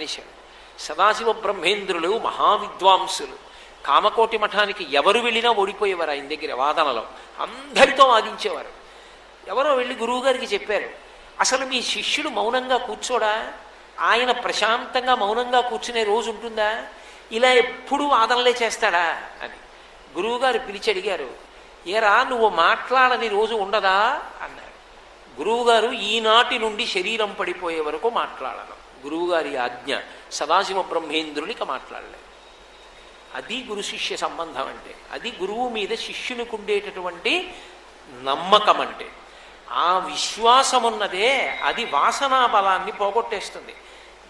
అనేశాడు. సదాశివ బ్రహ్మేంద్రులు మహావిద్వాంసులు. కామకోటి మఠానికి ఎవరు వెళ్ళినా ఓడిపోయేవారు ఆయన దగ్గర వాదనలో. అందరితో వాదించేవారు. ఎవరో వెళ్ళి గురువుగారికి చెప్పారు, అసలు మీ శిష్యుడు మౌనంగా కూర్చోడా? ఆయన ప్రశాంతంగా మౌనంగా కూర్చునే రోజు ఉంటుందా? ఇలా ఎప్పుడు వాదనలే చేస్తాడా అని గురువుగారు పిలిచి అడిగారు. ఏరా, నువ్వు మాట్లాడని రోజు ఉండదా అన్నారు. గురువుగారు ఈనాటి నుండి శరీరం పడిపోయే వరకు మాట్లాడను. గురువుగారి ఆజ్ఞ. సదాశివ బ్రహ్మేంద్రునికి మాట్లాడలేదు. అది గురు శిష్య సంబంధం అంటే. అది గురువు మీద శిష్యునికి ఉండేటటువంటి నమ్మకం అంటే. ఆ విశ్వాసం ఉన్నదే అది వాసనా బలాన్ని పోగొట్టేస్తుంది.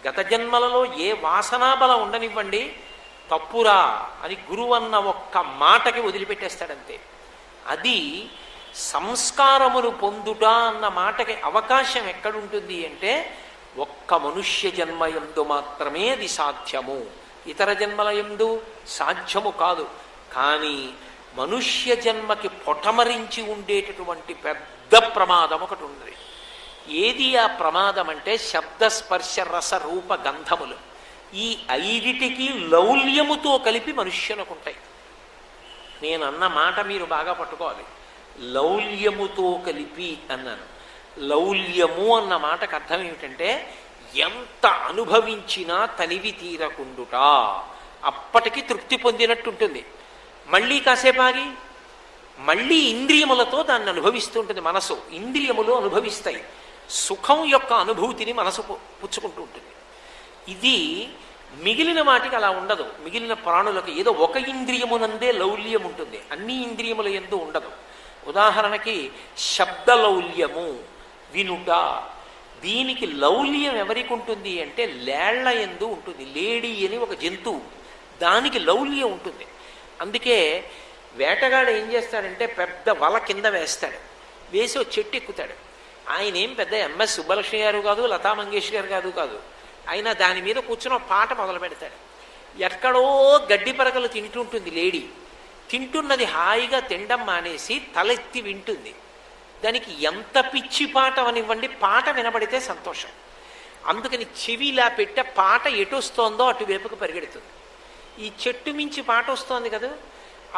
గత జన్మలలో ఏ వాసనా బలం ఉండనివ్వండి, తప్పురా అని గురువు అన్న ఒక్క మాటకి వదిలిపెట్టేస్తాడంతే. అది సంస్కారమును పొందుట అన్న మాటకి అవకాశం ఎక్కడుంటుంది అంటే ఒక్క మనుష్య జన్మయందు మాత్రమే అది సాధ్యము. ఇతర జన్మల యందు సాధ్యము కాదు. కానీ మనుష్య జన్మకి పొటమరించి ఉండేటటువంటి పెద్ద ప్రమాదం ఒకటి ఉంది. ఏది ఆ ప్రమాదం అంటే శబ్ద స్పర్శ రస రూప గంధములు. ఈ ఐదిటికి లౌల్యముతో కలిపి మనుష్యులకు ఉంటాయి. నేను అన్న మాట మీరు బాగా పట్టుకోవాలి. లౌల్యముతో కలిపి అన్నాను. లౌల్యము అన్న మాటకు అర్థం ఏమిటంటే ఎంత అనుభవించినా తనివి తీరకుండుట. అప్పటికి తృప్తి పొందినట్టుంటుంది. మళ్ళీ కాసేపు ఆగి మళ్ళీ ఇంద్రియములతో దాన్ని అనుభవిస్తూ ఉంటుంది. మనసు ఇంద్రియములు అనుభవిస్తాయి. సుఖం యొక్క అనుభూతిని మనసు పుచ్చుకుంటూ ఉంటుంది. ఇది మిగిలిన వాటికి అలా ఉండదు. మిగిలిన ప్రాణులకు ఏదో ఒక ఇంద్రియమునందే లౌల్యం ఉంటుంది, అన్ని ఇంద్రియముల యందు ఉండదు. ఉదాహరణకి శబ్దలౌల్యము, వినుట. దీనికి లౌల్యం ఎవరికి ఉంటుంది అంటే లేళ్ల యందు ఉంటుంది. లేడీ అని ఒక జంతువు, దానికి లౌల్యం ఉంటుంది. అందుకే వేటగాడు ఏం చేస్తాడంటే పెద్ద వల కింద వేస్తాడు, వేసి ఒక చెట్టు ఎక్కుతాడు. ఆయన ఏం పెద్ద ఎంఎస్ సుబ్బలక్ష్మి గారు కాదు, లతా మంగేష్కర్ గారు కాదు. ఆయన దాని మీద కూర్చుని ఒక పాట మొదలు పెడతాడు. ఎక్కడో గడ్డి పరకలు తింటుంటుంది లేడీ. తింటున్నది హాయిగా తినడం మానేసి తలెత్తి వింటుంది. దానికి ఎంత పిచ్చి పాట అనివ్వండి, పాట వినబడితే సంతోషం. అందుకని చెవిలా పెట్టే పాట ఎటు వస్తోందో అటువైపుకు పరిగెడుతుంది. ఈ చెట్టు మించి పాట వస్తోంది కదా,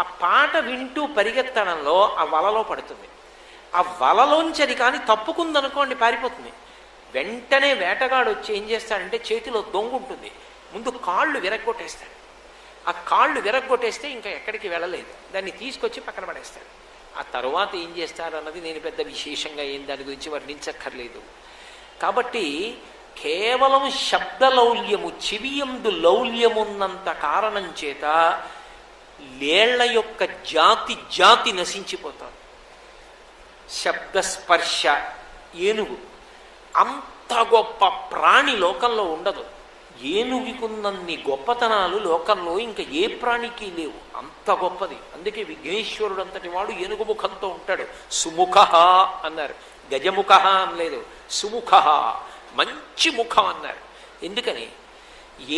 ఆ పాట వింటూ పరిగెత్తడంలో ఆ వలలో పడుతుంది. ఆ వలలోంచి అది కానీ తప్పుకుందనుకోండి పారిపోతుంది. వెంటనే వేటగాడు వచ్చి ఏం చేస్తాడంటే చేతిలో దొంగ ఉంటుంది, ముందు కాళ్ళు విరగ్గొట్టేస్తాడు. ఆ కాళ్ళు విరగ్గొట్టేస్తే ఇంకా ఎక్కడికి వెళ్ళలేదు, దాన్ని తీసుకొచ్చి పక్కన పడేస్తాడు. ఆ తరువాత ఏం చేస్తారు అన్నది నేను పెద్ద విశేషంగా ఏం దాని గురించి వర్ణించక్కర్లేదు. కాబట్టి కేవలం శబ్దలౌల్యము, చెవియందు లౌల్యమున్నంత కారణం చేత లేళ్ల యొక్క జాతి నశించిపోతాడు. శబ్దస్పర్శ, ఏనుగు అంత గొప్ప ప్రాణి లోకంలో ఉండదు. ఏనుగుకున్నన్ని గొప్పతనాలు లోకంలో ఇంకా ఏ ప్రాణికి లేవు, అంత గొప్పది. అందుకే విఘ్నేశ్వరుడు అంతటి వాడు ఏనుగు ముఖంతో ఉంటాడు. సుముఖ అన్నారు, గజముఖ అనలేదు, సుముఖ, మంచి ముఖం అన్నారు. ఎందుకని?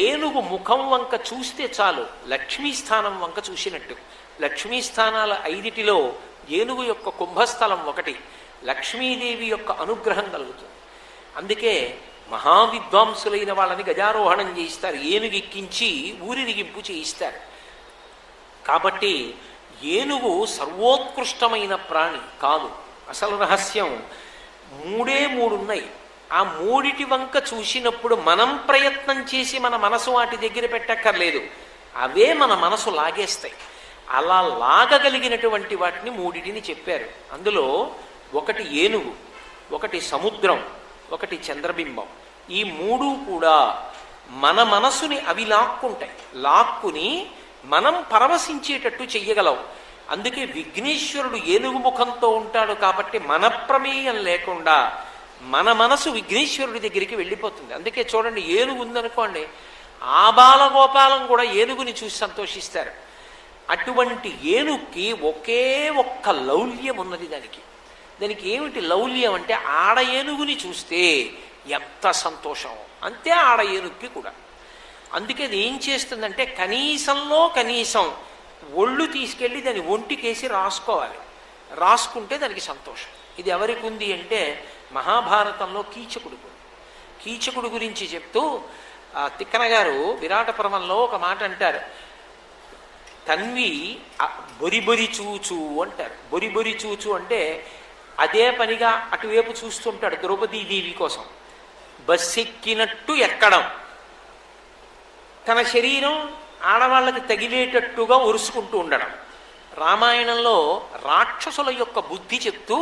ఏనుగు ముఖం వంక చూస్తే చాలు లక్ష్మీస్థానం వంక చూసినట్టు. లక్ష్మీస్థానాల 5టిలో ఏనుగు యొక్క కుంభస్థలం ఒకటి. లక్ష్మీదేవి యొక్క అనుగ్రహం కలుగుతుంది. అందుకే మహావిద్వాంసులైన వాళ్ళని గజారోహణం చేయిస్తారు, ఏనుగు ఎక్కించి ఊరిరిగింపు చేయిస్తారు. కాబట్టి ఏనుగు సర్వోత్కృష్టమైన ప్రాణి కాదు. అసలు రహస్యం 3 ఉన్నాయి. ఆ 3 వంక చూసినప్పుడు మనం ప్రయత్నం చేసి మన మనసు వాటి దగ్గర పెట్టక్కర్లేదు, అవే మన మనసు లాగేస్తాయి. అలా లాగగలిగినటువంటి వాటిని 3టిని చెప్పారు. అందులో ఒకటి ఏనుగు, ఒకటి సముద్రం, ఒకటి చంద్రబింబం. ఈ 3 కూడా మన మనసుని అవి లాక్కుంటాయి. లాక్కుని మనం పరవశించేటట్టు చెయ్యగలవు. అందుకే విఘ్నేశ్వరుడు ఏనుగు ముఖంతో ఉంటాడు కాబట్టి మన ప్రమేయం లేకుండా మన మనసు విఘ్నేశ్వరుడి దగ్గరికి వెళ్ళిపోతుంది. అందుకే చూడండి, ఏనుగు ఉందనుకోండి, ఆ బాలగోపాలం కూడా ఏనుగుని చూసి సంతోషిస్తారు. అటువంటి ఏనుగుకి ఒకే ఒక్క లౌల్యం ఉన్నది. దానికి ఏమిటి లౌల్యం అంటే ఆడ ఏనుగుని చూస్తే ఎంత సంతోషం, అంతే ఆడ ఏనుగుకి కూడా. అందుకే అది ఏం చేస్తుందంటే కనీసంలో కనీసం ఒళ్ళు తీసుకెళ్ళి దాని ఒంటికేసి రాసుకోవాలి. రాసుకుంటే దానికి సంతోషం. ఇది ఎవరికి ఉంది అంటే మహాభారతంలో కీచకుడు గురించి చెప్తూ తిక్కన గారు విరాట పర్వంలో ఒక మాట అంటారు. తన్వి బొరి చూచు అంటారు. బొరి చూచు అంటే అదే పనిగా అటువైపు చూస్తుంటాడు ద్రౌపదీదేవి కోసం. బస్సు ఎక్కినట్టు ఎక్కడం, తన శరీరం ఆడవాళ్ళకి తగిలేటట్టుగా ఒరుసుకుంటూ ఉండడం. రామాయణంలో రాక్షసుల యొక్క బుద్ధి చెప్తూ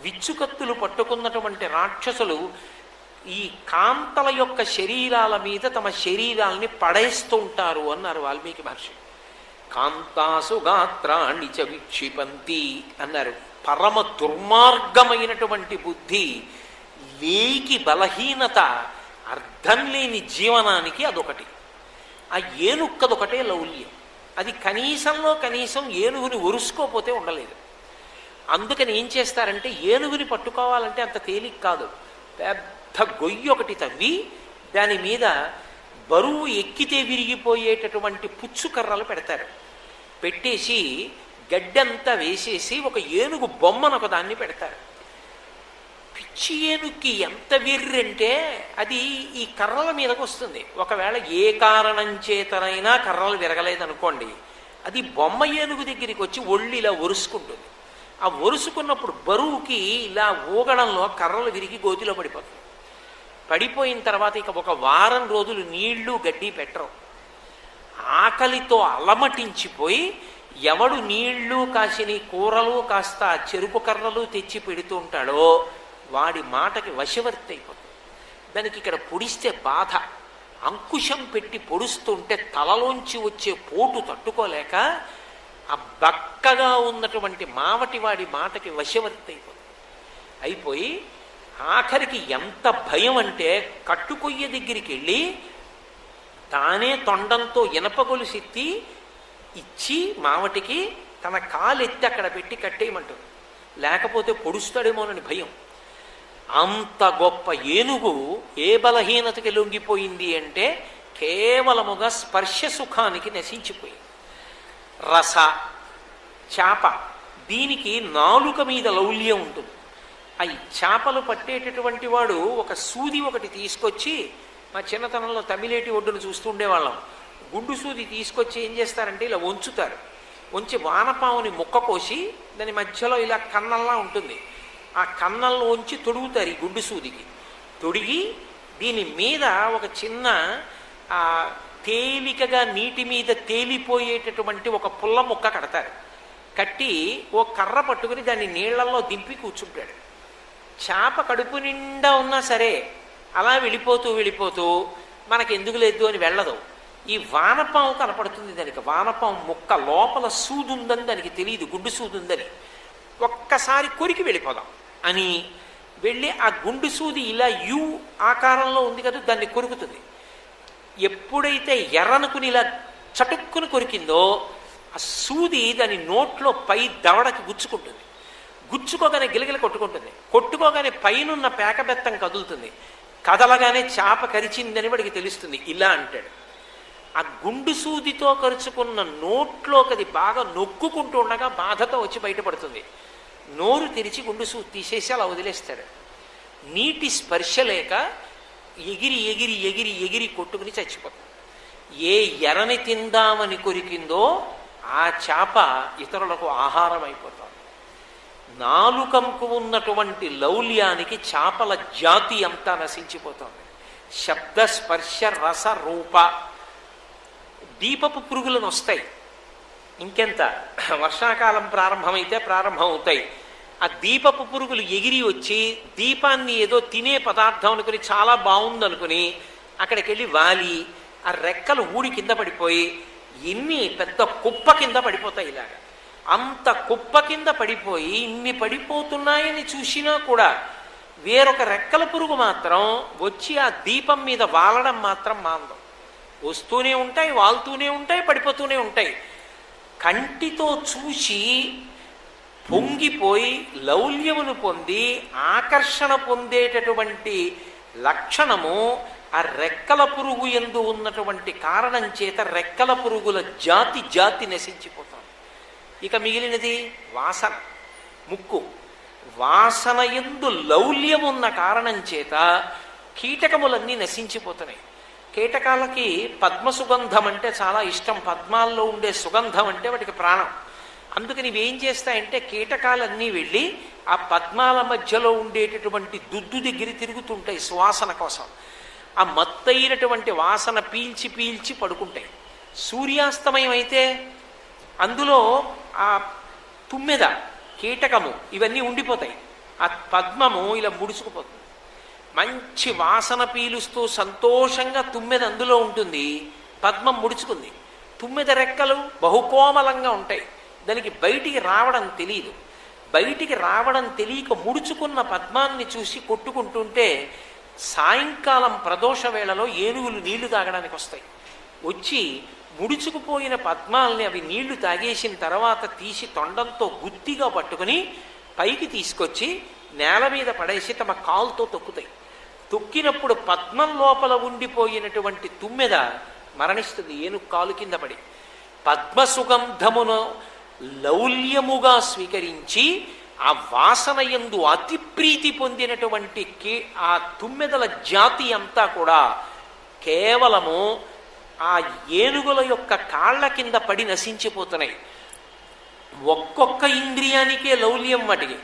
విచ్చుకత్తులు పట్టుకున్నటువంటి రాక్షసులు ఈ కాంతల యొక్క శరీరాల మీద తమ శరీరాల్ని పడేస్తూ ఉంటారు అన్నారు వాల్మీకి మహర్షి. కాంతాసు గాత్రాణి చ విక్షిపంతి అన్నారు. పరమ దుర్మార్గమైనటువంటి బుద్ధి, లేకి బలహీనత, అర్థం లేని జీవనానికి అదొకటి. ఆ ఏనుక్కదొకటే లౌల్యం. అది కనీసంలో కనీసం ఏనుగుని ఒరుసుకోపోతే ఉండలేదు. అందుకని ఏం చేస్తారంటే ఏనుగుని పట్టుకోవాలంటే అంత తేలిక కాదు. పెద్ద గొయ్యి ఒకటి తవ్వి దాని మీద బరువు ఎక్కితే విరిగిపోయేటటువంటి పుచ్చుకర్రలు పెడతారు. పెట్టేసి గడ్డంతా వేసేసి ఒక ఏనుగు బొమ్మను ఒక దాన్ని పెడతారు. పిచ్చి ఏనుగుకి ఎంత వెర్రంటే అది ఈ కర్రల మీదకి వస్తుంది. ఒకవేళ ఏ కారణం చేతనైనా కర్రలు విరగలేదనుకోండి, అది బొమ్మ ఏనుగు దగ్గరికి వచ్చి ఒళ్ళు ఇలా ఒరుసుకుంటుంది. ఆ ఒరుసుకున్నప్పుడు బరువుకి ఇలా ఊగడంలో కర్రలు విరిగి గోతిలో పడిపోతుంది. పడిపోయిన తర్వాత ఇక ఒక వారం రోజులు నీళ్లు గడ్డి పెట్టరు. ఆకలితో అలమటించిపోయి ఎవడు నీళ్లు కాసిని కూరలు కాస్త చెరుకు కర్రలు తెచ్చి పెడుతూ ఉంటాడో వాడి మాటకి వశవర్తి అయిపోతుంది. దానికి ఇక్కడ పొడిస్తే బాధ, అంకుశం పెట్టి పొడుస్తుంటే తలలోంచి వచ్చే పోటు తట్టుకోలేక ఆ బక్కగా ఉన్నటువంటి మావటి వాడి మాటకి వశవర్తి అయిపోయి ఆఖరికి ఎంత భయం అంటే కట్టుకొయ్య దగ్గరికి వెళ్ళి తానే తొండంతో ఇనప గొలుసెత్తి ఇచ్చి మావటికి తన కాలు ఎత్తి అక్కడ పెట్టి కట్టేయమంటుంది. లేకపోతే పొడుస్తాడేమోనని భయం. అంత గొప్ప ఏనుగు ఏ బలహీనతకి లొంగిపోయింది అంటే కేవలముగా స్పర్శ సుఖానికి నశించిపోయింది. రస చేప, దీనికి నాలుక మీద లౌల్యం ఉంటుంది. ఆ చేపలు పట్టేటటువంటి వాడు ఒక సూది ఒకటి తీసుకొచ్చి, మా చిన్నతనంలో తమిళేటి ఒడ్డును చూస్తుండేవాళ్ళం, గుండు సూది తీసుకొచ్చి ఏం చేస్తారంటే ఇలా వంచుతారు. వంచి వానపాముని ముక్క కోసి దాని మధ్యలో ఇలా కన్నల్లా ఉంటుంది, ఆ కన్నల్లో ఉంచి తొడుగుతారు ఈ గుండు సూదికి. తొడిగి దీని మీద ఒక చిన్న తేలికగా నీటి మీద తేలిపోయేటటువంటి ఒక పుల్ల ముక్క కడతారు. కట్టి ఓ కర్ర పట్టుకుని దాన్ని నీళ్లలో దింపి కూర్చుంటాడు. చేప కడుపు నిండా ఉన్నా సరే అలా వెళ్ళిపోతూ మనకి ఎందుకు లేదు అని వెళ్ళదు. ఈ వానపాము కనపడుతుంది దానికి. వానపాము ముక్క లోపల సూదుందని దానికి తెలియదు, గుండు సూదుందని. ఒక్కసారి కొరికి వెళ్ళిపోదాం అని వెళ్ళి ఆ గుండు సూది ఇలా యు ఆకారంలో ఉంది కదా, దాన్ని కొరుకుతుంది. ఎప్పుడైతే ఎర్రనుకుని ఇలా చటుక్కుని కొరికిందో ఆ సూది దాని నోట్లో పై దవడకి గుచ్చుకుంటుంది. గుచ్చుకోగానే గిలగిల కొట్టుకోగానే పైనున్న పేకబెత్తం కదులుతుంది. కదలగానే చేప కరిచిందని వాడికి తెలుస్తుంది. ఇలా అంటాడు. ఆ గుండు సూదితో కరుచుకున్న నోట్లోకి అది బాగా నొక్కుకుంటూ ఉండగా బాధతో వచ్చి బయటపడుతుంది. నోరు తెరిచి గుండు సూది తీసేసి అలా వదిలేస్తాడు. నీటి స్పర్శ లేక ఎగిరి ఎగిరి ఎగిరి ఎగిరి కొట్టుకుని చచ్చిపోతుంది. ఏ ఎరని తిందామని కొరికిందో ఆ చేప ఇతరులకు ఆహారం అయిపోతుంది. నాలుకంకు ఉన్నటువంటి లౌల్యానికి చేపల జాతి అంతా నశించిపోతుంది. శబ్ద స్పర్శ రస రూప. దీపపు పురుగులను వస్తాయి, ఇంకెంత వర్షాకాలం ప్రారంభమైతే ప్రారంభం అవుతాయి. ఆ దీపపు పురుగులు ఎగిరి వచ్చి దీపాన్ని ఏదో తినే పదార్థం అనుకుని చాలా బాగుందనుకుని అక్కడికి వెళ్ళి వాలి ఆ రెక్కలు ఊడి కింద పడిపోయి ఇన్ని పెద్ద కుప్ప కింద పడిపోతాయి. ఇలాగా అంత కుప్ప కింద పడిపోయి ఇన్ని పడిపోతున్నాయని చూసినా కూడా వేరొక రెక్కల పురుగు మాత్రం వచ్చి ఆ దీపం మీద వాలడం మాత్రం మాందం. వస్తూనే ఉంటాయి, వాలుతూనే ఉంటాయి, పడిపోతూనే ఉంటాయి. కంటితో చూసి పొంగిపోయి లౌల్యమును పొంది ఆకర్షణ పొందేటటువంటి లక్షణము ఆ రెక్కల పురుగు యందు ఉన్నటువంటి కారణం చేత రెక్కల పురుగుల జాతి నశించిపోతాం. ఇక మిగిలినది వాసన, ముక్కు. వాసన యందు లౌల్యం ఉన్న కారణం చేత కీటకములన్నీ నశించిపోతున్నాయి. కీటకాలకి పద్మ సుగంధం అంటే చాలా ఇష్టం. పద్మాల్లో ఉండే సుగంధం అంటే వాటికి ప్రాణం. అందుకని ఇవి ఏం చేస్తాయంటే కీటకాలన్నీ వెళ్ళి ఆ పద్మాల మధ్యలో ఉండేటటువంటి దుద్దు దగ్గర తిరుగుతుంటాయి సువాసన కోసం. ఆ మత్తైనటువంటి వాసన పీల్చి పీల్చి పడుకుంటాయి. సూర్యాస్తమయం అయితే అందులో ఆ తుమ్మెద, కీటకము ఇవన్నీ ఉండిపోతాయి. ఆ పద్మము ఇలా ముడుచుకుపోతుంది. మంచి వాసన పీలుస్తూ సంతోషంగా తుమ్మెద అందులో ఉంటుంది. పద్మం ముడుచుకుంది. తుమ్మెద రెక్కలు బహుకోమలంగా ఉంటాయి. దానికి బయటికి రావడం తెలియదు. బయటికి రావడం తెలియక ముడుచుకున్న పద్మాన్ని చూసి కొట్టుకుంటుంటే సాయంకాలం ప్రదోష వేళలో ఏనుగులు నీళ్లు తాగడానికి వస్తాయి. వచ్చి ముడుచుకుపోయిన పద్మాల్ని అవి నీళ్లు తాగేసిన తర్వాత తీసి తొండంతో గుత్తిగా పట్టుకుని పైకి తీసుకొచ్చి నేల మీద పడేసి తమ కాలుతో తొక్కుతాయి. తొక్కినప్పుడు పద్మం లోపల ఉండిపోయినటువంటి తుమ్మెద మరణిస్తుంది ఏనుగు కాలు కింద పడి. పద్మ సుగంధమును లౌల్యముగా స్వీకరించి ఆ వాసన యందు అతి ప్రీతి పొందినటువంటి ఆ తుమ్మెదల జాతి అంతా కూడా కేవలము ఆ ఏనుగుల యొక్క కాళ్ళ కింద పడి నశించిపోతున్నాయి. ఒక్కొక్క ఇంద్రియానికే లౌల్యం వాటికి.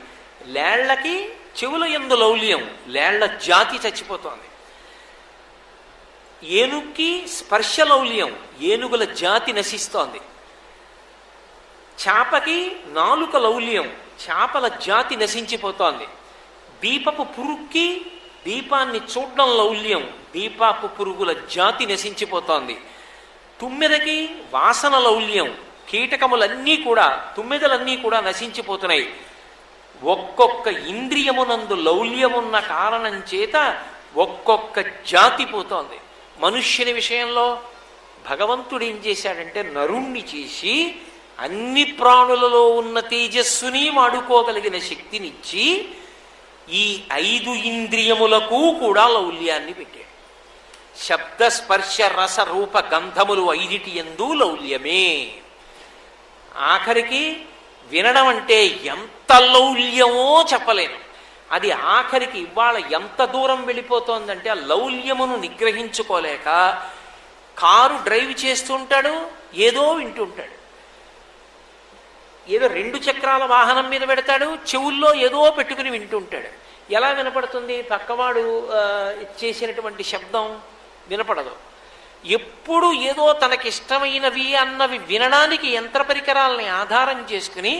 లేళ్లకి చెవుల యందు లౌల్యం, లేళ్ల జాతి చచ్చిపోతోంది. ఏనుగుకి స్పర్శ లౌల్యం, ఏనుగుల జాతి నశిస్తోంది. చాపకి నాలుక లౌల్యం, చేపల జాతి నశించిపోతోంది. దీపపు పురుగుకి దీపాన్ని చూడడం లౌల్యం, దీపాపు పురుగుల జాతి నశించిపోతోంది. తుమ్మెదకి వాసన లౌల్యం, కీటకములన్నీ కూడా తుమ్మెదలన్నీ కూడా నశించిపోతున్నాయి. ఒక్కొక్క ఇంద్రియమునందు లౌల్యమున్న కారణం చేత ఒక్కొక్క జాతి పోతోంది. మనుష్యుని విషయంలో భగవంతుడు ఏం చేశాడంటే నరుణ్ణి చేసి అన్ని ప్రాణులలో ఉన్న తేజస్సుని వాడుకోగలిగిన శక్తినిచ్చి ఈ 5 ఇంద్రియములకు కూడా లౌల్యాన్ని పెట్టాడు. శబ్ద స్పర్శ రస రూప గంధములు 5టి యందు లౌల్యమే. ఆఖరికి వినడం అంటే ఎంత లౌల్యమో చెప్పలేను. అది ఆఖరికి ఇవాళ ఎంత దూరం వెళ్ళిపోతోందంటే ఆ లౌల్యమును నిగ్రహించుకోలేక కారు డ్రైవ్ చేస్తుంటాడు, ఏదో వింటుంటాడు. ఏదో 2 చక్రాల వాహనం మీద పెడతాడు, చెవుల్లో ఏదో పెట్టుకుని వింటుంటాడు. ఎలా వినపడుతుంది? పక్కవాడు చేసినటువంటి శబ్దం వినపడదు. ఎప్పుడు ఏదో తనకిష్టమైనవి అన్నవి వినడానికి యంత్ర పరికరాలని ఆధారం చేసుకుని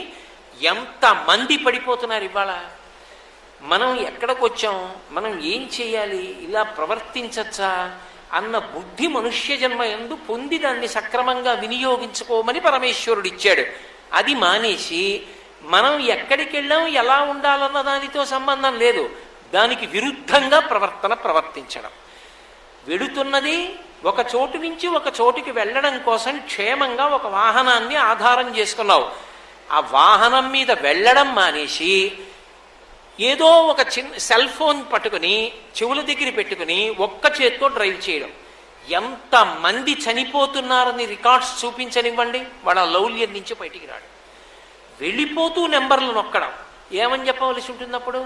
ఎంతమంది పడిపోతున్నారు ఇవాళ. మనం ఎక్కడికి వచ్చాం, మనం ఏం చేయాలి, ఇలా ప్రవర్తించచ్చా అన్న బుద్ధి మనుష్య జన్మ యందు పొంది దాన్ని సక్రమంగా వినియోగించుకోమని పరమేశ్వరుడు ఇచ్చాడు. అది మానేసి మనం ఎక్కడికి వెళ్ళాం, ఎలా ఉండాలన్న దానితో సంబంధం లేదు, దానికి విరుద్ధంగా ప్రవర్తించడం. వెడుతున్నది ఒక చోటు నుంచి ఒక చోటుకి వెళ్ళడం కోసం క్షేమంగా ఒక వాహనాన్ని ఆధారం చేసుకున్నావు. ఆ వాహనం మీద వెళ్ళడం మానేసి ఏదో ఒక చిన్న సెల్ ఫోన్ పట్టుకుని చెవుల దగ్గర పెట్టుకుని ఒక్క చేత్తో డ్రైవ్ చేయడం. ఎంతమంది చనిపోతున్నారని రికార్డ్స్ చూపించనివ్వండి, వాడు ఆ లౌల్యం నుంచి బయటికి రాడు. వెళ్ళిపోతూ నెంబర్లు నొక్కడం. ఏమని చెప్పవలసి ఉంటుంది అప్పుడు?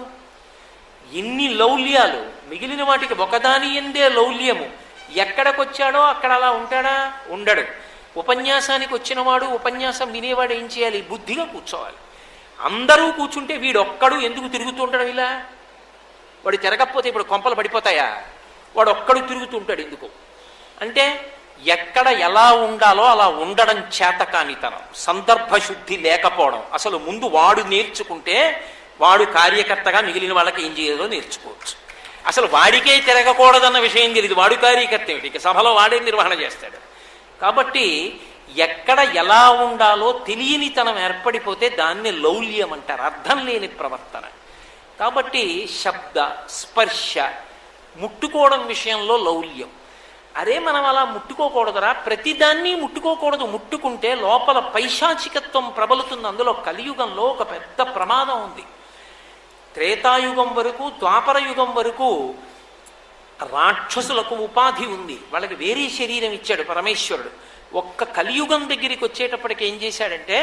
ఇన్ని లౌల్యాలు, మిగిలిన వాటికి ఒకదాని ఎందే లౌల్యము. ఎక్కడికొచ్చాడో అక్కడ అలా ఉంటాడా? ఉండడు. ఉపన్యాసానికి వచ్చినవాడు, ఉపన్యాసం వినేవాడు ఏం చేయాలి? బుద్ధిగా కూర్చోవాలి. అందరూ కూర్చుంటే వీడొక్కడు ఎందుకు తిరుగుతూ ఉంటాడు? ఇలా వాడు తిరగకపోతే ఇప్పుడు కొంపలు పడిపోతాయా? వాడు ఒక్కడు తిరుగుతుంటాడు. ఎందుకు అంటే ఎక్కడ ఎలా ఉండాలో అలా ఉండడం చేతకానితనం, సందర్భశుద్ధి లేకపోవడం. అసలు ముందు వాడు నేర్చుకుంటే వాడు కార్యకర్తగా మిగిలిన వాళ్ళకి ఏం చేయాలో నేర్చుకోవచ్చు. అసలు వాడికే తిరగకూడదన్న విషయం తెలియదు, వాడు కార్యకర్త ఏమిటి? సభలో వాడే నిర్వహణ చేస్తాడు. కాబట్టి ఎక్కడ ఎలా ఉండాలో తెలియనితనం ఏర్పడిపోతే దాన్ని లౌల్యం అంటారు, అర్థం లేని ప్రవర్తన. కాబట్టి శబ్ద స్పర్శ ముట్టుకోవడం విషయంలో లౌల్యం. అరే మనం అలా ముట్టుకోకూడదురా, ప్రతిదాన్ని ముట్టుకోకూడదు. ముట్టుకుంటే లోపల పైశాచికత్వం ప్రబలుతుంది. అందులో కలియుగంలో ఒక పెద్ద ప్రమాదం ఉంది. త్రేతాయుగం వరకు, ద్వాపర యుగం వరకు రాక్షసులకు ఉపాధి ఉంది, వాళ్ళకి వేరే శరీరం ఇచ్చాడు పరమేశ్వరుడు. ఒక్క కలియుగం దగ్గరికి వచ్చేటప్పటికి ఏం చేశాడంటే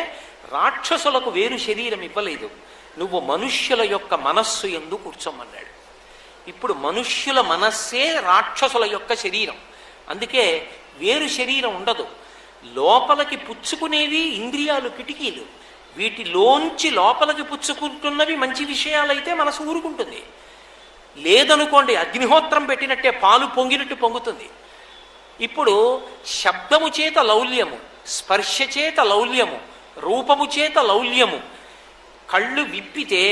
రాక్షసులకు వేరు శరీరం ఇవ్వలేదు, నువ్వు మనుష్యుల యొక్క మనస్సు యందు కూర్చోమన్నాడు. ఇప్పుడు మనుష్యుల మనస్సే రాక్షసుల యొక్క శరీరం. అందుకే వేరు శరీరం ఉండదు. లోపలికి పుచ్చుకునేవి ఇంద్రియాలు, కిటికీలు. వీటిలోంచి లోపలికి పుచ్చుకుంటున్నవి మంచి విషయాలైతే మనసు ఊరుకుంటుంది. లేదనుకోండి, అగ్నిహోత్రం పెట్టినట్టే పాలు పొంగినట్టు పొంగుతుంది. ఇప్పుడు శబ్దము చేత లౌల్యము, స్పర్శ చేత లౌల్యము, రూపము చేత లౌల్యము. కళ్ళు విప్పితే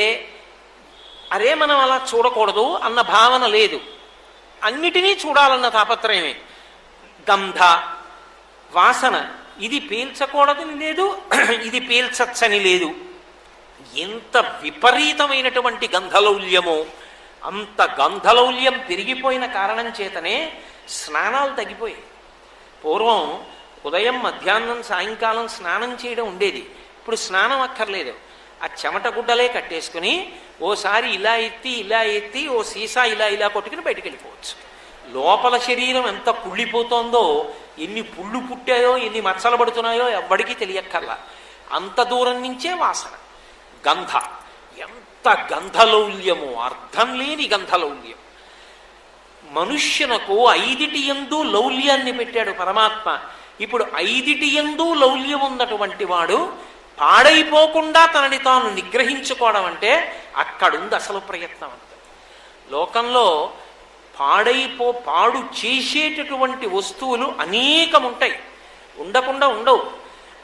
అరే మనం అలా చూడకూడదు అన్న భావన లేదు, అన్నిటినీ చూడాలన్న తాపత్రయమే. గంధ, వాసన, ఇది పీల్చకూడదని లేదు, ఇది పీల్చచ్చని లేదు. ఎంత విపరీతమైనటువంటి గంధలౌల్యమో అంత గంధలౌల్యం పెరిగిపోయిన కారణం చేతనే స్నానాలు తగ్గిపోయాయి. పూర్వం ఉదయం, మధ్యాహ్నం, సాయంకాలం స్నానం చేయడం ఉండేది. ఇప్పుడు స్నానం అక్కర్లేదు. ఆ చెమట గుడ్డలే కట్టేసుకుని ఓసారి ఇలా ఎత్తి ఓ సీసా ఇలా కొట్టుకుని బయటికి వెళ్ళిపోవచ్చు. లోపల శరీరం ఎంత కుళ్ళిపోతోందో, ఎన్ని పుళ్ళు పుట్టాయో, ఎన్ని మచ్చలు పడుతున్నాయో ఎవ్వడికి తెలియక్కర్లా. అంత దూరం నుంచే వాసన. గంధ, ఎంత గంధలౌల్యమో, అర్థం లేని గంధలౌల్యం. మనుష్యునకు 5టి యందు లౌల్యాన్ని పెట్టాడు పరమాత్మ. ఇప్పుడు 5టి యందు లౌల్యం ఉన్నటువంటి వాడు పాడైపోకుండా తనని తాను నిగ్రహించుకోవడం అంటే అక్కడుంది అసలు ప్రయత్నం అంత. లోకంలో పాడు చేసేటటువంటి వస్తువులు అనేకముంటాయి, ఉండకుండా ఉండవు.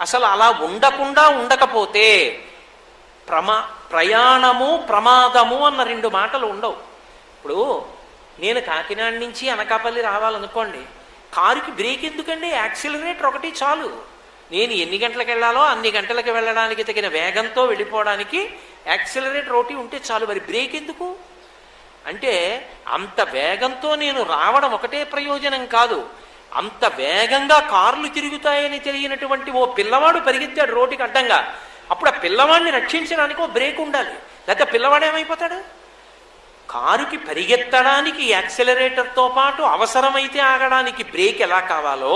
అసలు అలా ఉండకుండా ఉండకపోతే ప్రయాణము, ప్రమాదము అన్న 2 మాటలు ఉండవు. ఇప్పుడు నేను కాకినాడ నుంచి అనకాపల్లి రావాలనుకోండి, కారుకి బ్రేక్ ఎందుకండి? యాక్సిలరేటర్ ఒకటి చాలు. నేను ఎన్ని గంటలకు వెళ్ళాలో అన్ని గంటలకు వెళ్ళడానికి తగిన వేగంతో వెళ్ళిపోవడానికి యాక్సిలరేటర్ ఒకటి ఉంటే చాలు. మరి బ్రేక్ ఎందుకు అంటే, అంత వేగంతో నేను రావడం ఒకటే ప్రయోజనం కాదు, అంత వేగంగా కార్లు తిరుగుతాయని తెలియనటువంటి ఓ పిల్లవాడు పరిగెత్తాడు రోడ్డుకి అడ్డంగా. అప్పుడు ఆ పిల్లవాడిని రక్షించడానికి ఓ బ్రేక్ ఉండాలి, లేకపోతే పిల్లవాడు ఏమైపోతాడు? కారుకి పరిగెత్తడానికి యాక్సిలరేటర్తో పాటు అవసరమైతే ఆగడానికి బ్రేక్ ఎలా కావాలో,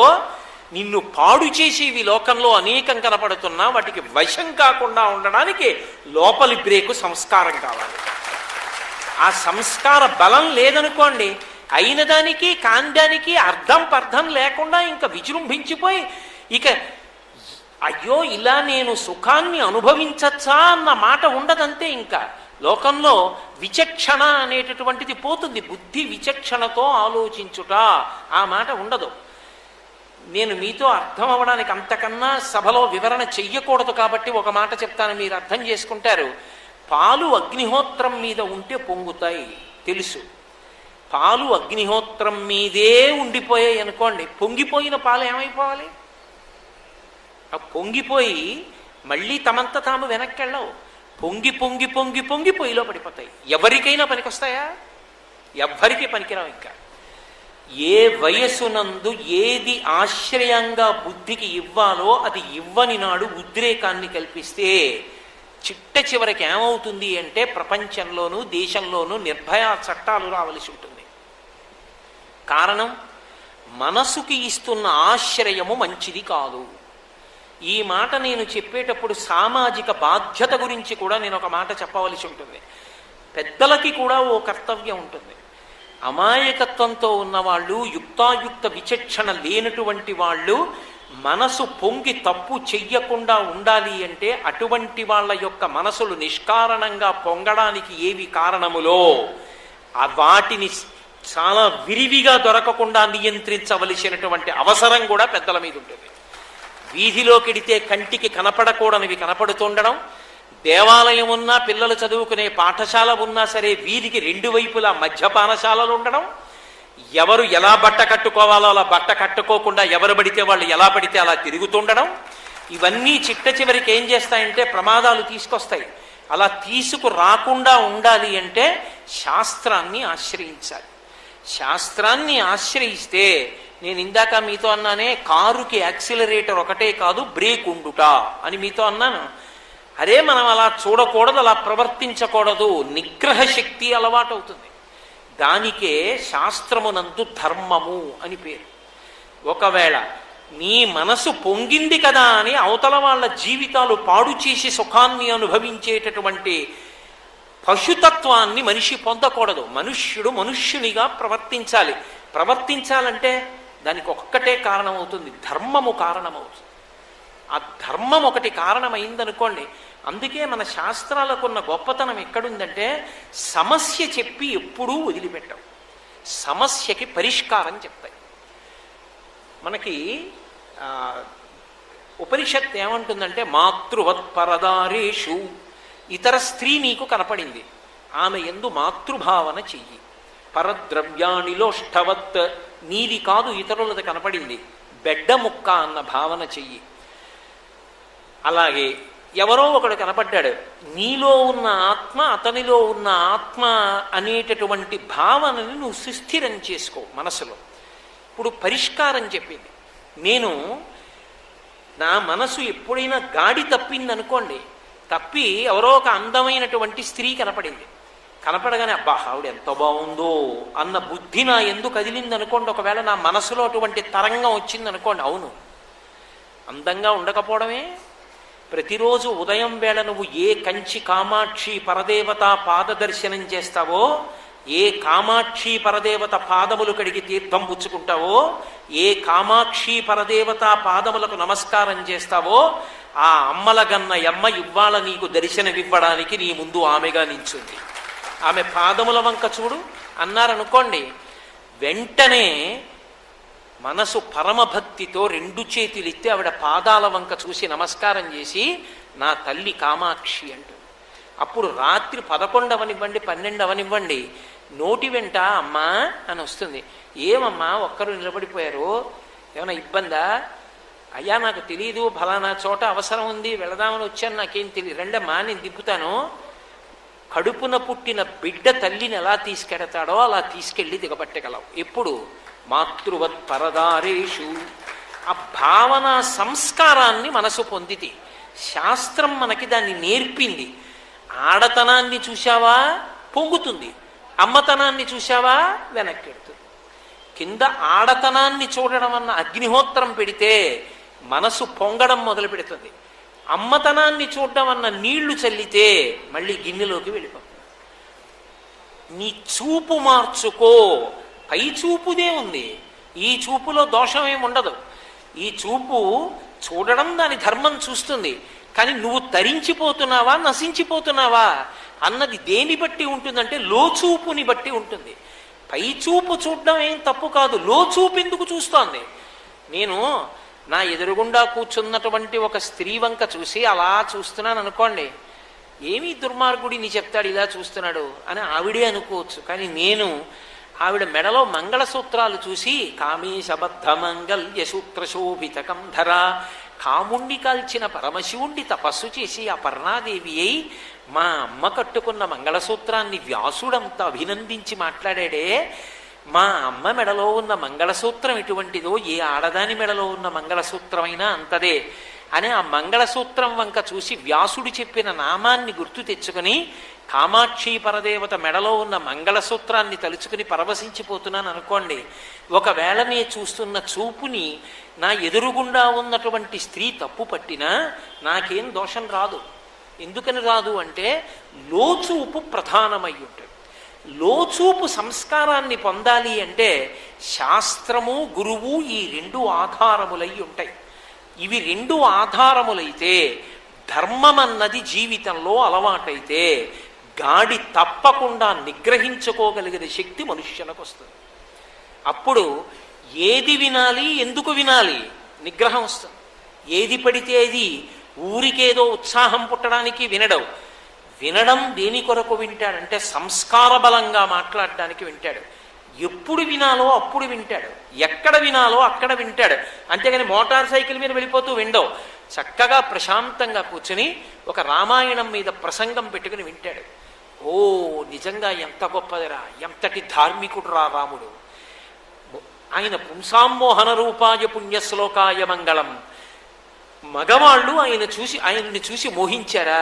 నిన్ను పాడు చేసేవి లోకంలో అనేకం కనపడుతున్నా వాటికి వశం కాకుండా ఉండడానికి లోపలి బ్రేకు సంస్కారం కావాలి. ఆ సంస్కార బలం లేదనుకోండి, అయిన దానికి కాండానికి అర్థం పర్థం లేకుండా ఇంకా విజృంభించిపోయి ఇక అయ్యో ఇలా నేను సుఖాన్ని అనుభవించచ్చా అన్న మాట ఉండదంతే. ఇంకా లోకంలో విచక్షణ అనేటటువంటిది పోతుంది. బుద్ధి విచక్షణతో ఆలోచించుట ఆ మాట ఉండదు. నేను మీతో అర్థం అవ్వడానికి అంతకన్నా సభలో వివరణ చెయ్యకూడదు కాబట్టి ఒక మాట చెప్తాను, మీరు అర్థం చేసుకుంటారు. పాలు అగ్నిహోత్రం మీద ఉంటే పొంగుతాయి తెలుసు. పాలు అగ్నిహోత్రం మీదే ఉండిపోయాయి అనుకోండి, పొంగిపోయిన పాలు ఏమైపోవాలి? ఆ పొంగిపోయి మళ్ళీ తమంత తాము వెనక్కి వెళ్ళవు. పొంగి పొంగి పొంగి పొంగి పొయ్యిలో పడిపోతాయి. ఎవరికైనా పనికొస్తాయా? ఎవ్వరికీ పనికిరావు. ఇంకా ఏ వయసునందు ఏది ఆశ్రయంగా బుద్ధికి ఇవ్వాలో అది ఇవ్వని నాడు ఉద్రేకాన్ని కల్పిస్తే చిట్ట చివరికి ఏమవుతుంది అంటే ప్రపంచంలోనూ దేశంలోనూ నిర్భయ చట్టాలు రావలసి ఉంటుంది. కారణం, మనసుకి ఇస్తున్న ఆశ్రయము మంచిది కాదు. ఈ మాట నేను చెప్పేటప్పుడు సామాజిక బాధ్యత గురించి కూడా నేను ఒక మాట చెప్పవలసి ఉంటుంది. పెద్దలకి కూడా ఓ కర్తవ్యం ఉంటుంది. అమాయకత్వంతో ఉన్నవాళ్ళు, యుక్తాయుక్త విచక్షణ లేనటువంటి వాళ్ళు మనసు పొంగి తప్పు చెయ్యకుండా ఉండాలి అంటే అటువంటి వాళ్ళ యొక్క మనసులు నిష్కారణంగా పొంగడానికి ఏవి కారణములో వాటిని చాలా విరివిగా దొరకకుండా నియంత్రించవలసినటువంటి అవసరం కూడా పెద్దల మీద ఉంటుంది. వీధిలోకెడితే కంటికి కనపడకూడనివి కనపడుతుండడం, దేవాలయం ఉన్నా, పిల్లలు చదువుకునే పాఠశాల ఉన్నా సరే వీధికి 2 వైపులా మద్యపానశాలలు ఉండడం, ఎవరు ఎలా బట్ట కట్టుకోవాలో అలా బట్ట కట్టుకోకుండా ఎవరు పడితే వాళ్ళు ఎలా పడితే అలా తిరుగుతుండడం, ఇవన్నీ చిట్ట చివరికి ఏం చేస్తాయంటే ప్రమాదాలు తీసుకొస్తాయి. అలా తీసుకురాకుండా ఉండాలి అంటే శాస్త్రాన్ని ఆశ్రయించాలి. శాస్త్రాన్ని ఆశ్రయిస్తే, నేను ఇందాక మీతో అన్నానే కారుకి యాక్సిలరేటర్ ఒకటే కాదు బ్రేక్ ఉండుట అని మీతో అన్నాను. అరే మనం అలా చూడకూడదు, అలా ప్రవర్తించకూడదు, నిగ్రహ శక్తి అలవాటు అవుతుంది. దానికే శాస్త్రమునందు ధర్మము అని పేరు. ఒకవేళ నీ మనసు పొంగింది కదా అని అవతల వాళ్ళ జీవితాలు పాడు చేసి సుఖాన్ని అనుభవించేటటువంటి పశుతత్వాన్ని మనిషి పొందకూడదు. మనుష్యుడు మనుష్యునిగా ప్రవర్తించాలి. ప్రవర్తించాలంటే దానికి ఒక్కటే కారణమవుతుంది, ధర్మము కారణమవుతుంది. ఆ ధర్మం ఒకటి కారణమైందనుకోండి. అందుకే మన శాస్త్రాలకున్న గొప్పతనం ఎక్కడుందంటే సమస్య చెప్పి ఎప్పుడూ వదిలిపెట్టవు, సమస్యకి పరిష్కారం చెప్తాయి. మనకి ఉపనిషత్ ఏమంటుందంటే మాతృవత్ పరదారేషు, ఇతర స్త్రీ నీకు కనపడింది, ఆమె యందు మాతృభావన చెయ్యి. పరద్రవ్యాణిలోష్ఠవత్, నీది కాదు ఇతరులది కనపడింది, బెడ్డ ముక్క అన్న భావన చెయ్యి. అలాగే ఎవరో ఒకడు కనపడ్డాడు, నీలో ఉన్న ఆత్మ అతనిలో ఉన్న ఆత్మ అనేటటువంటి భావనని నువ్వు సుస్థిరం చేసుకో మనసులో. ఇప్పుడు పరిష్కారం చెప్పింది. నేను నా మనసు ఎప్పుడైనా గాడి తప్పిందనుకోండి, తప్పి ఎవరో ఒక అందమైనటువంటి స్త్రీ కనపడింది, కనపడగానే అబ్బా ఆవిడ ఎంత బాగుందో అన్న బుద్ధి నా ఎందుకు కదిలింది అనుకోండి. ఒకవేళ నా మనసులో అటువంటి తరంగం వచ్చింది అనుకోండి, అవును అందంగా ఉండకపోవడమే. ప్రతిరోజు ఉదయం వేళ నువ్వు ఏ కంచి కామాక్షి పరదేవత పాద దర్శనం చేస్తావో, ఏ కామాక్షి పరదేవత పాదములు కడిగి తీర్థం పుచ్చుకుంటావో, ఏ కామాక్షి పరదేవత పాదములకు నమస్కారం చేస్తావో, ఆ అమ్మల గన్న యమ్మ ఇవ్వాల నీకు దర్శనమివ్వడానికి నీ ముందు ఆమెగా నించుంది. ఆమె పాదముల వంక చూడు అన్నారనుకోండి, వెంటనే మనసు పరమభక్తితో రెండు చేతులెత్తి ఆవిడ పాదాల వంక చూసి నమస్కారం చేసి నా తల్లి కామాక్షి అంటుంది. అప్పుడు రాత్రి 11 అవనివ్వండి 12 అవనివ్వండి, నోటి వెంట అమ్మా అని వస్తుంది. ఏమమ్మా ఒక్కరు నిలబడిపోయారు, ఏమైనా ఇబ్బందా? అయ్యా నాకు తెలియదు, ఫలానా చోట అవసరం ఉంది వెళదామని వచ్చాను, నాకేం తెలియదు, రెండమ్మా నేను దింపుతాను. కడుపున పుట్టిన బిడ్డ తల్లిని ఎలా తీసుకెడతాడో అలా తీసుకెళ్ళి దిగబట్టగలవు. ఎప్పుడు? మాతృవత్ పరదారేషు. ఆ భావన సంస్కారాన్ని మనసు పొందితే శాస్త్రం మనకి దాన్ని నేర్పింది. ఆడతనాన్ని చూశావా పొంగుతుంది, అమ్మతనాన్ని చూశావా వెనక్కెడుతుంది. కింద ఆడతనాన్ని చూడడం అన్న అగ్నిహోత్రం పెడితే మనసు పొంగడం మొదలు పెడుతుంది. అమ్మతనాన్ని చూడడం అన్న నీళ్లు చల్లితే మళ్ళీ గిన్నెలోకి వెళ్ళిపోతుంది. నీ చూపు మార్చుకో. పై చూపుదే ఉంది, ఈ చూపులో దోషం ఏమి ఉండదు. ఈ చూపు చూడడం దాని ధర్మం చూస్తుంది, కానీ నువ్వు తరించిపోతున్నావా నశించిపోతున్నావా అన్నది దేని బట్టి ఉంటుందంటే లోచూపుని బట్టి ఉంటుంది. పై చూపు చూడడం ఏం తప్పు కాదు, లోచూపు ఎందుకు చూస్తోంది? నేను నా ఎదురుగుండా కూర్చున్నటువంటి ఒక స్త్రీ వంక చూసి అలా చూస్తున్నాను అనుకోండి, ఏమీ దుర్మార్గుడిని చెప్తాడు ఇలా చూస్తున్నాడు అని ఆవిడే అనుకోవచ్చు. కానీ నేను ఆవిడ మెడలో మంగళసూత్రాలు చూసి కామేశబద్ధ మంగళ్య సూత్రశోభితకం ధర, కాముణ్ణి కాల్చిన పరమశివుణ్ణి తపస్సు చేసి ఆ పర్ణాదేవి అయి మా అమ్మ కట్టుకున్న మంగళసూత్రాన్ని వ్యాసుడంతా అభినందించి మాట్లాడాడే, మా అమ్మ మెడలో ఉన్న మంగళసూత్రం ఎటువంటిదో ఏ ఆడదాని మెడలో ఉన్న మంగళసూత్రమైనా అంతదే అని ఆ మంగళసూత్రం వంక చూసి వ్యాసుడు చెప్పిన నామాన్ని గుర్తు తెచ్చుకొని కామాక్షి పరదేవత మెడలో ఉన్న మంగళసూత్రాన్ని తలుచుకుని పరవశించిపోతున్నాను అనుకోండి. ఒకవేళ నే చూస్తున్న చూపుని నా ఎదురుగుండా ఉన్నటువంటి స్త్రీ తప్పు పట్టినా నాకేం దోషం రాదు. ఎందుకని రాదు అంటే లోచూపు ప్రధానమై ఉంటుంది. లోచూపు సంస్కారాన్ని పొందాలి అంటే శాస్త్రము గురువు ఈ రెండు ఆధారములై ఉంటాయి. ఇవి రెండు ఆధారములైతే ధర్మం అన్నది జీవితంలో అలవాటైతే గాడి తప్పకుండా నిగ్రహించుకోగలిగిన శక్తి మనుష్యులకు వస్తుంది. అప్పుడు ఏది వినాలి ఎందుకు వినాలి నిగ్రహం వస్తుంది. ఏది పడితే అది ఊరికేదో ఉత్సాహం పుట్టడానికి వినడం. వినడం దేని కొరకు వింటాడంటే సంస్కార బలంగా మాట్లాడడానికి వింటాడు. ఎప్పుడు వినాలో అప్పుడు వింటాడు, ఎక్కడ వినాలో అక్కడ వింటాడు. అంతేగాని మోటార్ సైకిల్ మీద వెళ్ళిపోతూ విండవు. చక్కగా ప్రశాంతంగా కూర్చుని ఒక రామాయణం మీద ప్రసంగం పెట్టుకుని వింటాడు. ఓ నిజంగా ఎంత గొప్పదిరా, ఎంతటి ధార్మికుడురా రాముడు, ఆయన పుంసామోహన రూపాయ పుణ్యశ్లోకాయ మంగళం. మగవాళ్ళు ఆయన్ని చూసి మోహించారా?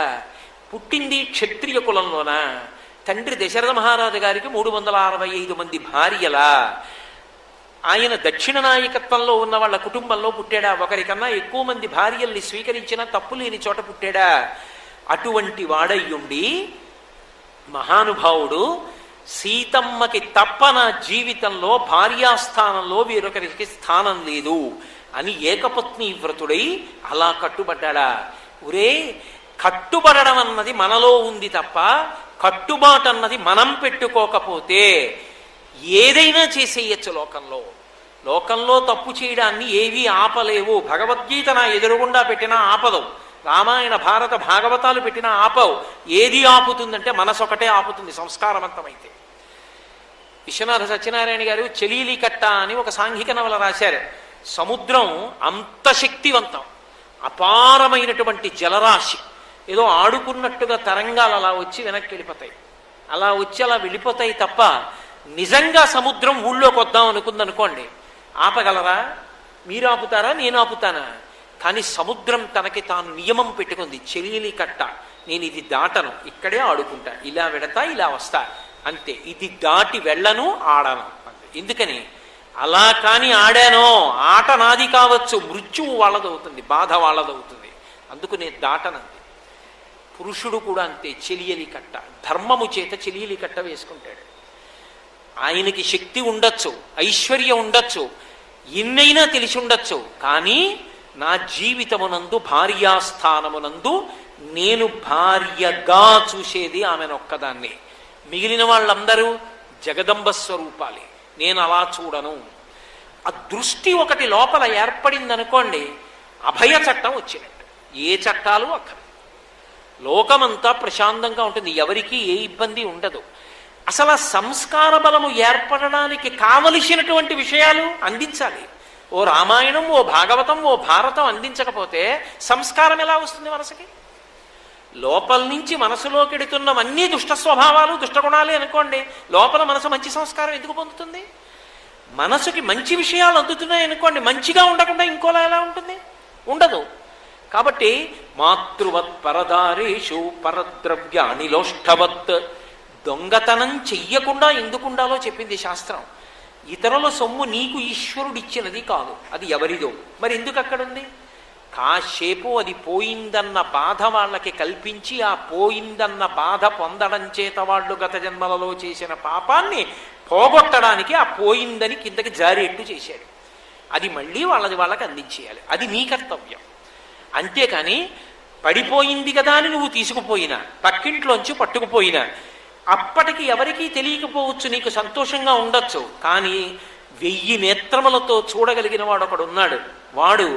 పుట్టింది క్షత్రియ కులంలోనా? తండ్రి దశరథ మహారాజు గారికి 365 మంది భార్యలా? ఆయన దక్షిణ నాయకత్వంలో ఉన్న వాళ్ళ కుటుంబంలో పుట్టాడా? ఒకరికన్నా ఎక్కువ మంది భార్యల్ని స్వీకరించిన తప్పు లేని చోట పుట్టాడా? అటువంటి వాడయ్యుండి మహానుభావుడు సీతమ్మకి తప్ప నా జీవితంలో భార్యాస్థానంలో వేరొకరికి స్థానం లేదు అని ఏకపత్ని వ్రతుడై అలా కట్టుబడ్డా. ఒరే, కట్టుబడడం అన్నది మనలో ఉంది తప్ప కట్టుబాటు అన్నది మనం పెట్టుకోకపోతే ఏదైనా చేసేయచ్చు. లోకంలో తప్పు చేయడాన్ని ఏవీ ఆపలేవు. భగవద్గీత నా ఎదురుగుండా పెట్టినా ఆపదవు, రామాయణ భారత భాగవతాలు పెట్టినా ఆపవు. ఏది ఆపుతుందంటే మనసు ఒకటే ఆపుతుంది, సంస్కారవంతమైతే. విశ్వనాథ సత్యనారాయణ గారు చెలీలి కట్ట అని ఒక సాంఘిక నవల రాశారు. సముద్రం అంత శక్తివంతం, అపారమైనటువంటి జలరాశి. ఏదో ఆడుకున్నట్టుగా తరంగాలు అలా వచ్చి వెనక్కి వెళ్ళిపోతాయి, అలా వచ్చి అలా వెళ్ళిపోతాయి తప్ప నిజంగా సముద్రం ఊళ్ళోకి వద్దాం అనుకుందనుకోండి, ఆపగలరా? మీరు ఆపుతారా? నేను ఆపుతానా? కానీ సముద్రం తనకి తాను నియమం పెట్టుకుంది. చెలీలి కట్ట, నేను ఇది దాటను, ఇక్కడే ఆడుకుంటా, ఇలా వెడతా ఇలా వస్తా, అంతే. ఇది దాటి వెళ్ళను, ఆడను అంతే. ఎందుకని? అలా కాని ఆడానో ఆట నాది కావచ్చు, మృత్యువు వాళ్ళదవుతుంది, బాధ వాళ్ళదవుతుంది. అందుకు నేను దాటనంది. పురుషుడు కూడా అంతే, చెలియలి కట్ట, ధర్మము చేత చెలియలి కట్ట వేసుకుంటాడు. ఆయనకి శక్తి ఉండొచ్చు, ఐశ్వర్యం ఉండొచ్చు, ఎన్నైనా తెలిసి ఉండొచ్చు, కానీ నా జీవితమునందు భార్యాస్థానమునందు నేను భార్యగా చూసేది ఆమెనొక్కదాన్ని. మిగిలిన వాళ్ళందరూ జగదంబ స్వరూపాలే, నేను అలా చూడను. ఆ దృష్టి ఒకటి లోపల ఏర్పడిందనుకోండి, అభయ చట్టం వచ్చినట్టు. ఏ చట్టాలు అక్కర్లేదు, లోకమంతా ప్రశాంతంగా ఉంటుంది, ఎవరికీ ఏ ఇబ్బంది ఉండదు. అసలు ఆ సంస్కార బలము ఏర్పడడానికి కావలసినటువంటి విషయాలు అందించాలి. ఓ రామాయణం, ఓ భాగవతం, ఓ భారతం అందించకపోతే సంస్కారం ఎలా వస్తుంది మనసుకి? లోపల నుంచి మనసులోకి ఎడుతున్నవన్నీ దుష్ట స్వభావాలు, దుష్టగుణాలే అనుకోండి, లోపల మనసు మంచి సంస్కారం ఎందుకు పొందుతుంది? మనసుకి మంచి విషయాలు అందుతున్నాయి అనుకోండి, మంచిగా ఉండకుండా ఇంకోలా ఎలా ఉంటుంది? ఉండదు. కాబట్టి మాతృవత్ పరదారేషు పరద్రవ్యానిలోష్టవత్, దొంగతనం చెయ్యకుండా ఎందుకుండాలో చెప్పింది శాస్త్రం. ఇతరుల సొమ్ము నీకు ఈశ్వరుడిచ్చినది కాదు, అది ఎవరిదో, మరి ఎందుకు అక్కడుంది? కాసేపు అది పోయిందన్న బాధ వాళ్ళకి కల్పించి, ఆ పోయిందన్న బాధ పొందడం చేత వాళ్ళు గత జన్మలలో చేసిన పాపాన్ని పోగొట్టడానికి ఆ పోయిందని కిందకి జారేట్టు చేశాడు. అది మళ్ళీ వాళ్ళకి అందించేయాలి, అది నీ కర్తవ్యం. అంతేకాని పడిపోయింది కదా అని నువ్వు తీసుకుపోయినా, పక్కింట్లోంచి పట్టుకుపోయినా, అప్పటికి ఎవరికీ తెలియకపోవచ్చు, నీకు సంతోషంగా ఉండొచ్చు, కానీ 1000 నేత్రములతో చూడగలిగిన వాడు ఒకడు ఉన్నాడు. వాడు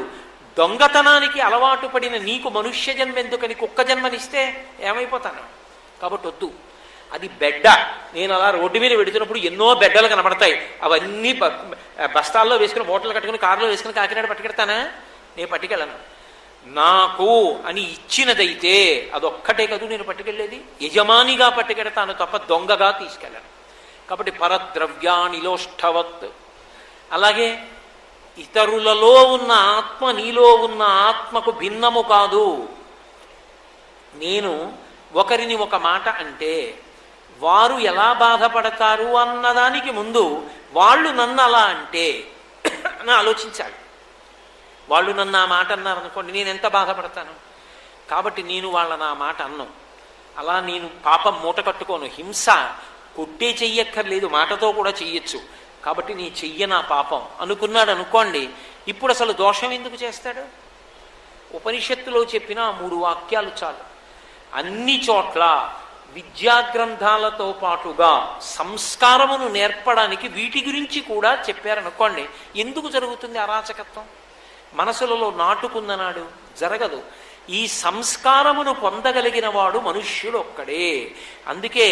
దొంగతనానికి అలవాటు పడిన నీకు మనుష్య జన్మ ఎందుకని కుక్క జన్మనిస్తే ఏమైపోతాను? కాబట్టి వద్దు. అది బెడ్డ. నేను అలా రోడ్డు మీద పెడుతున్నప్పుడు ఎన్నో బెడ్డలు కనబడతాయి, అవన్నీ బస్తాల్లో వేసుకుని, హోటల్ కట్టుకుని, కారులో వేసుకుని కాకినాడ పట్టుకెడతానా? నేను పట్టుకెళ్ళను. నాకు అని ఇచ్చినదైతే అదొక్కటే కదూ నేను పట్టుకెళ్ళేది, యజమానిగా పట్టుకెడతాను తప్ప దొంగగా తీసుకెళ్ళను. కాబట్టి పరద్రవ్యానిలోష్టవత్. అలాగే ఇతరులలో ఉన్న ఆత్మ నీలో ఉన్న ఆత్మకు భిన్నము కాదు. నేను ఒకరిని ఒక మాట అంటే వారు ఎలా బాధపడతారు అన్నదానికి ముందు వాళ్ళు నన్ను అలా అంటే అని ఆలోచించాలి. వాళ్ళు నన్ను ఆ మాట అన్నారనుకోండి, నేను ఎంత బాధపడతాను. కాబట్టి నేను వాళ్ళని ఆ మాట అన్నం. అలా నేను పాపం మూట కట్టుకోను. హింస కొట్టే చెయ్యక్కర్లేదు, మాటతో కూడా చెయ్యొచ్చు. కాబట్టి నీ చెయ్యనా పాపం అనుకున్నాడు అనుకోండి, ఇప్పుడు అసలు దోషం ఎందుకు చేస్తాడు? ఉపనిషత్తులో చెప్పిన 3 వాక్యాలు చాలు. అన్ని చోట్ల విద్యాగ్రంథాలతో పాటుగా సంస్కారమును నేర్పడానికి వీటి గురించి కూడా చెప్పారనుకోండి, ఎందుకు జరుగుతుంది అరాచకత్వం? మనసులలో నాటుకుందనాడు జరగదు. ఈ సంస్కారమును పొందగలిగిన వాడు మనుష్యుడు ఒక్కడే. అందుకే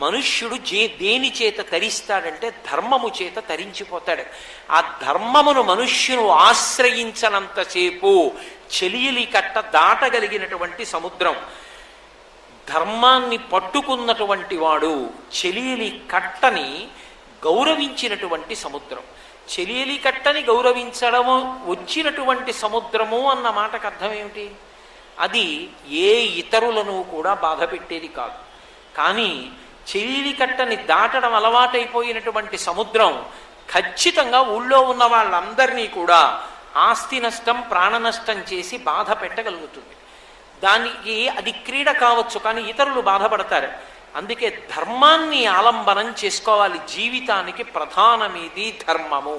మనుష్యుడు దేని చేత తరిస్తాడంటే ధర్మము చేత తరించిపోతాడు. ఆ ధర్మమును మనుష్యును ఆశ్రయించనంతసేపు చెలియలి కట్ట దాటగలిగినటువంటి సముద్రం, ధర్మాన్ని పట్టుకున్నటువంటి వాడు చెలియలి కట్టని గౌరవించినటువంటి సముద్రం. చెలియలి కట్టని గౌరవించడము వచ్చినటువంటి సముద్రము అన్న మాటకు అర్థం ఏమిటి? అది ఏ ఇతరులను కూడా బాధ పెట్టేది కాదు. కానీ చెలియలి కట్టని దాటడం అలవాటైపోయినటువంటి సముద్రం ఖచ్చితంగా ఊళ్ళో ఉన్న వాళ్ళందరినీ కూడా ఆస్తి నష్టం, ప్రాణ నష్టం చేసి బాధ పెట్టగలుగుతుంది. దానికి అది క్రీడ కావచ్చు, కానీ ఇతరులు బాధపడతారు. అందుకే ధర్మాన్ని ఆలంబనం చేసుకోవాలి. జీవితానికి ప్రధానమేది ధర్మము.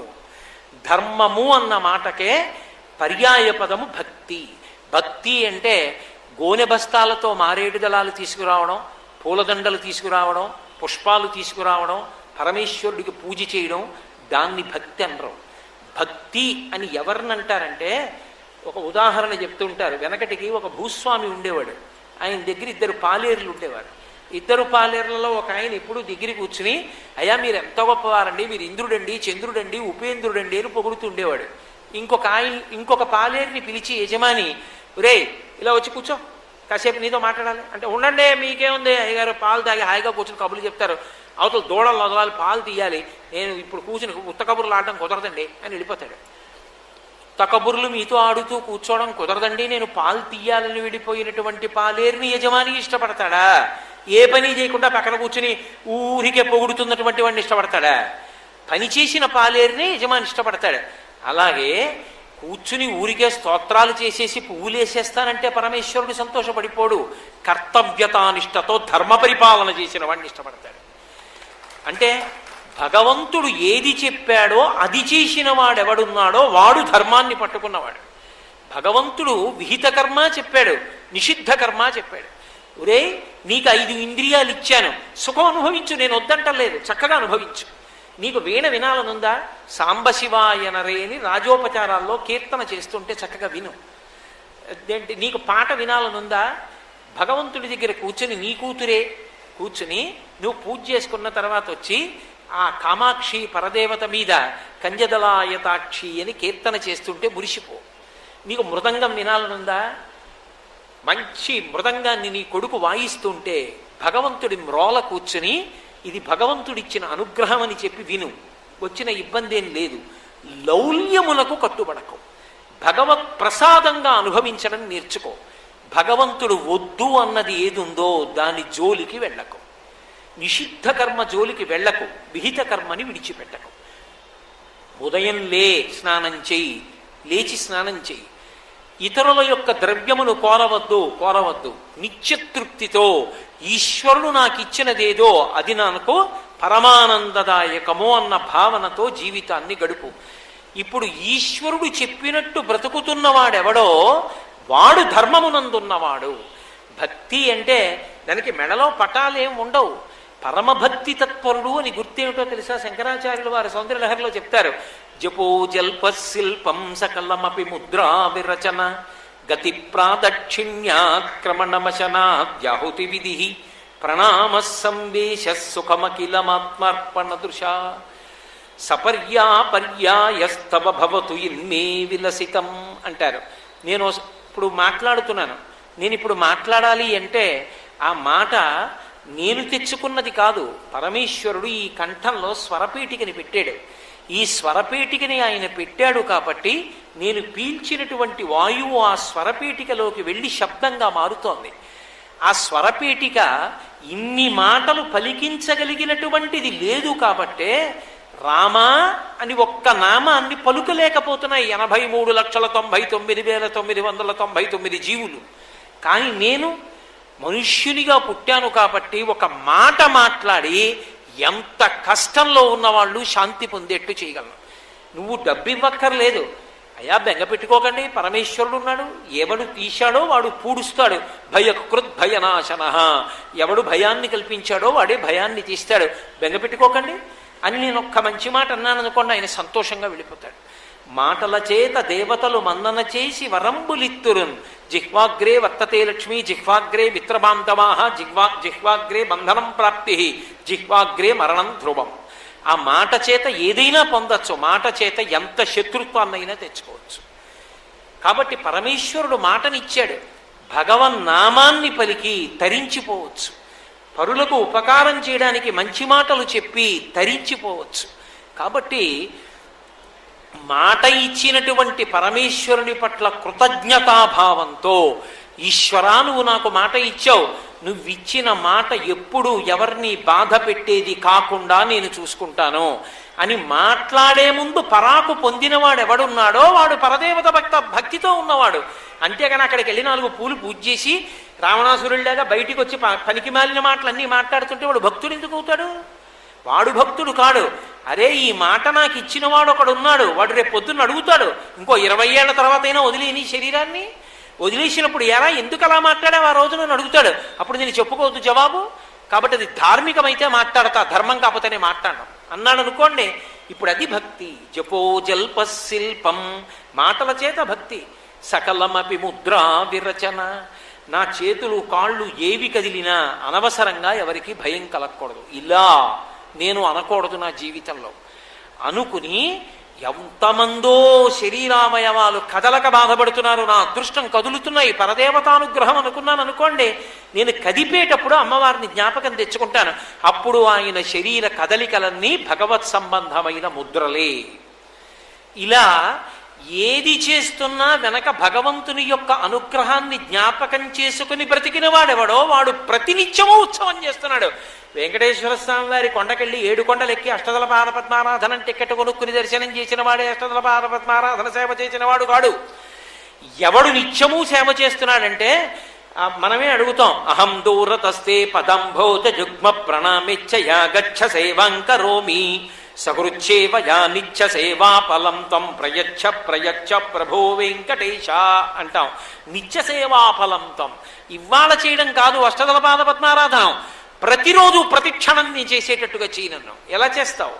ధర్మము అన్న మాటకే పర్యాయ పదము భక్తి. భక్తి అంటే గోనె బస్తాలతో మారేడు దళాలు తీసుకురావడం, పూలదండలు తీసుకురావడం, పుష్పాలు తీసుకురావడం, పరమేశ్వరుడికి పూజ చేయడం, దాన్ని భక్తి అనరు. భక్తి అని ఎవరినంటారంటే, ఒక ఉదాహరణ చెప్తుంటారు. వెనకటికి ఒక భూస్వామి ఉండేవాడు. ఆయన దగ్గర 2 పాలేర్లు ఉండేవారు. 2 పాలేర్లలో ఒక ఆయన ఎప్పుడు దగ్గర కూర్చుని, అయ్యా మీరు ఎంత గొప్పవారండి, మీరు ఇంద్రుడండి, చంద్రుడండి, ఉపేంద్రుడండి అని పొగుడుతుండేవాడు. ఇంకొక పాలేరుని పిలిచి, యజమాని ఒరే ఇలా వచ్చి కూర్చో, కాసేపు నీతో మాట్లాడాలి అంటే, ఉండండి మీకేముంది అయ్యగారు, పాలు తాగి హాయిగా కూర్చుని కబుర్లు చెప్తారు, అవతల దూడలు వదలాలి, పాలు తీయాలి, నేను ఇప్పుడు కూర్చుని ఉత్త కబుర్లు ఆడడం కుదరదండి అని వెళ్ళిపోతాడు. ఉత్త కబుర్లు మీతో ఆడుతూ కూర్చోవడం కుదరదండి, నేను పాలు తీయాలని వెళ్ళిపోయినటువంటి పాలేరుని యజమాని ఇష్టపడతాడా? ఏ పని చేయకుండా పక్కన కూర్చుని ఊరికే పొగుడుతున్నటువంటి వాడిని ఇష్టపడతాడా? పని చేసిన పాలేరుని యజమాని ఇష్టపడతాడు. అలాగే కూర్చుని ఊరికే స్తోత్రాలు చేసేసి పువ్వులు వేసేస్తానంటే పరమేశ్వరుడు సంతోషపడిపోడు. కర్తవ్యతానిష్టతో ధర్మ పరిపాలన చేసిన వాడిని ఇష్టపడతాడు. అంటే భగవంతుడు ఏది చెప్పాడో అది చేసిన వాడెవడున్నాడో వాడు ధర్మాన్ని పట్టుకున్నవాడు. భగవంతుడు విహిత కర్మ చెప్పాడు, నిషిద్ధ కర్మ చెప్పాడు. ఒరే నీకు 5 ఇంద్రియాలు ఇచ్చాను, సుఖం అనుభవించు, నేను వద్దంటలేదు, చక్కగా అనుభవించు. నీకు వీణ వినాలనుందా, సాంబశివాయనరే అని రాజోపచారాల్లో కీర్తన చేస్తుంటే చక్కగా విను. అదేంటి, నీకు పాట వినాలనుందా, భగవంతుడి దగ్గర కూర్చుని నీ కూతురే కూర్చుని నువ్వు పూజ చేసుకున్న తర్వాత వచ్చి ఆ కామాక్షి పరదేవత మీద కంజదలాయతాక్షి అని కీర్తన చేస్తుంటే మురిసిపో. నీకు మృదంగం వినాలనుందా, మంచి మృదంగాన్ని నీ కొడుకు వాయిస్తుంటే భగవంతుడి మ్రోల కూర్చుని ఇది భగవంతుడిచ్చిన అనుగ్రహం అని చెప్పి విను, వచ్చిన ఇబ్బంది ఏం లేదు. లౌల్యములకు కట్టుబడకు, భగవత్ ప్రసాదంగా అనుభవించడం నేర్చుకో. భగవంతుడు వద్దు అన్నది ఏది ఉందో దాని జోలికి వెళ్ళకు, నిషిద్ధ కర్మ జోలికి వెళ్ళకు, విహిత కర్మని విడిచిపెట్టకు. ఉదయం స్నానం చేయి, లేచి స్నానం చేయి. ఇతరుల యొక్క ద్రవ్యమును కోరవద్దు. నిత్యతృప్తితో ఈశ్వరుడు నాకు ఇచ్చినదేదో అది నాకు పరమానందదాయకమో అన్న భావనతో జీవితాన్ని గడుపు. ఇప్పుడు ఈశ్వరుడు చెప్పినట్టు బ్రతుకుతున్నవాడెవడో వాడు ధర్మమునందున్నవాడు. భక్తి అంటే దానికి మెడలో పటాలేం ఉండవు. పరమభక్తి తత్పరుడు అని గుర్తేమిటో తెలుసా? శంకరాచార్యులు వారి సౌందర్యలహరిలో చెప్తారు. జపో జల్ప శిల్పం సకలమపి ముద్రా విరచన గతి ప్రాదక్షిణ్యాక్రమణమశనాద్యాహుతి విధి ప్రణామ సంవేశ సుఖమఖిలమాత్మర్పణ దృశా సపర్యాపర్యాయస్తవ భవతు ఇన్మే విలసితం అంటారు. నేను ఇప్పుడు మాట్లాడుతున్నాను, నేను ఇప్పుడు మాట్లాడాలి అంటే ఆ మాట నేను తెచ్చుకున్నది కాదు. పరమేశ్వరుడు ఈ కంఠంలో స్వరపేటికని పెట్టాడు. ఈ స్వరపేటికని ఆయన పెట్టాడు కాబట్టి నేను పీల్చినటువంటి వాయువు ఆ స్వరపేటికలోకి వెళ్ళి శబ్దంగా మారుతోంది. ఆ స్వరపేటిక ఇన్ని మాటలు పలికించగలిగినటువంటిది లేదు కాబట్టే రామా అని ఒక్క నామాన్ని పలుకలేకపోతున్నాయి 83,99,999 జీవులు. కానీ నేను మనుష్యునిగా పుట్టాను కాబట్టి ఒక మాట మాట్లాడి ఎంత కష్టంలో ఉన్నవాళ్ళు శాంతి పొందేట్టు చేయగలను. నువ్వు డబ్బు ఇవ్వక్కర్లేదు. అయ్యా బెంగ పెట్టుకోకండి, పరమేశ్వరుడు ఉన్నాడు, ఎవడు తీశాడో వాడు పూడుస్తాడు. భయకృత్ భయనాశన, ఎవడు భయాన్ని కల్పించాడో వాడే భయాన్ని తీస్తాడు, బెంగ పెట్టుకోకండి అని నేను ఒక్క మంచి మాట అన్నాను అనుకోండి, ఆయన సంతోషంగా వెళ్ళిపోతాడు. మాటల చేత దేవతలు మన్నన చేసి వరంబులిత్తురున్ జిహ్వాగ్రే వర్తతే లక్ష్మీ జిహ్వాగ్రే మిత్రబాంధవాః జిహ్వాగ్రే బంధనం ప్రాప్తి జిహ్వాగ్రే మరణం ధ్రువం. ఆ మాట చేత ఏదైనా పొందొచ్చు, మాట చేత ఎంత శత్రుత్వాన్నైనా తెచ్చుకోవచ్చు. కాబట్టి పరమేశ్వరుడు మాటనిచ్చాడు, భగవన్నామాన్ని పలికి తరించిపోవచ్చు. పరులకు ఉపకారం చేయడానికి మంచి మాటలు చెప్పి తరించిపోవచ్చు. కాబట్టి మాట ఇచ్చినటువంటి పరమేశ్వరుని పట్ల కృతజ్ఞతాభావంతో, ఈశ్వరా నువ్వు నాకు మాట ఇచ్చావు, నువ్విచ్చిన మాట ఎప్పుడు ఎవరిని బాధ పెట్టేది కాకుండా నేను చూసుకుంటాను అని మాట్లాడే ముందు పరాకు పొందినవాడు ఎవడున్నాడో వాడు పరదేవత భక్తితో ఉన్నవాడు. అంతేగాని అక్కడికి వెళ్ళి 4 పూలు పూజ చేసి రావణాసురుడిలాగా బయటికి వచ్చి పనికి మాలిన మాటలు అన్నీ మాట్లాడుతుంటే వాడు భక్తుడు ఎందుకు అవుతాడు? వాడు భక్తుడు కాడు. అరే, ఈ మాట నాకు ఇచ్చిన వాడు ఒకడు ఉన్నాడు, వాడు రేపు పొద్దున్న అడుగుతాడు, ఇంకో 20 ఏళ్ల తర్వాత అయినా వదిలేని శరీరాన్ని వదిలేసినప్పుడు ఎలా ఎందుకు అలా మాట్లాడావు ఆ రోజు నన్ను అడుగుతాడు. అప్పుడు నేను చెప్పుకోవద్దు జవాబు. కాబట్టి అది ధార్మికమైతే మాట్లాడతా, ధర్మం కాకపోతేనే మాట్లాడడం అన్నాడు అనుకోండి. ఇప్పుడు అది భక్తి. జపో జల్ప శిల్పం, మాటల చేత భక్తి. సకలమపి ముద్రా విరచన, నా చేతులు కాళ్ళు ఏవి కదిలినా అనవసరంగా ఎవరికి భయం కలగకూడదు. ఇలా నేను అనకూడదు నా జీవితంలో అనుకుని, ఎంతమందో శరీరావయవాలు కదలక బాధపడుతున్నారు, నా అదృష్టం కదులుతున్నాయి, పరదేవతానుగ్రహం అనుకున్నాను అనుకోండి. నేను కదిపేటప్పుడు అమ్మవారిని జ్ఞాపకం తెచ్చుకుంటాను. అప్పుడు ఆయన శరీర కదలికలన్నీ భగవత్ సంబంధమైన ముద్రలే. ఇలా ఏది చేస్తున్నా వెనక భగవంతుని యొక్క అనుగ్రహాన్ని జ్ఞాపకం చేసుకుని బ్రతికిన వాడెవడో వాడు ప్రతినిత్యము ఉత్సవం చేస్తున్నాడు. వెంకటేశ్వర స్వామి వారి కొండకెళ్ళి 7 కొండలెక్కి అష్టదళ పాదపద్మారాధన టికెట్ కొనుక్కుని దర్శనం చేసిన వాడే అష్టదళ పాదపద్మారాధన సేవ చేసిన వాడు కాడు. ఎవడు నిత్యము సేవ చేస్తున్నాడంటే మనమే అడుగుతాం. అహం దూరతస్తే పదంభోత జుగ్మ ప్రణామిచ్చయా గచ్చ సేవాంకరోమి సకృచ్చేవయా నిత్య సేవాఫలం తం ప్రయచ్చ ప్రయచ్చ ప్రభో వెంకటేశ అంటాం. నిత్య సేవాఫలం తం ఇవాళ చేయడం కాదు అష్టదళ పాద పద్మారాధనం, ప్రతిరోజు ప్రతిక్షణం నీ చేసేటట్టుగా చేయనన్ను. ఎలా చేస్తావు?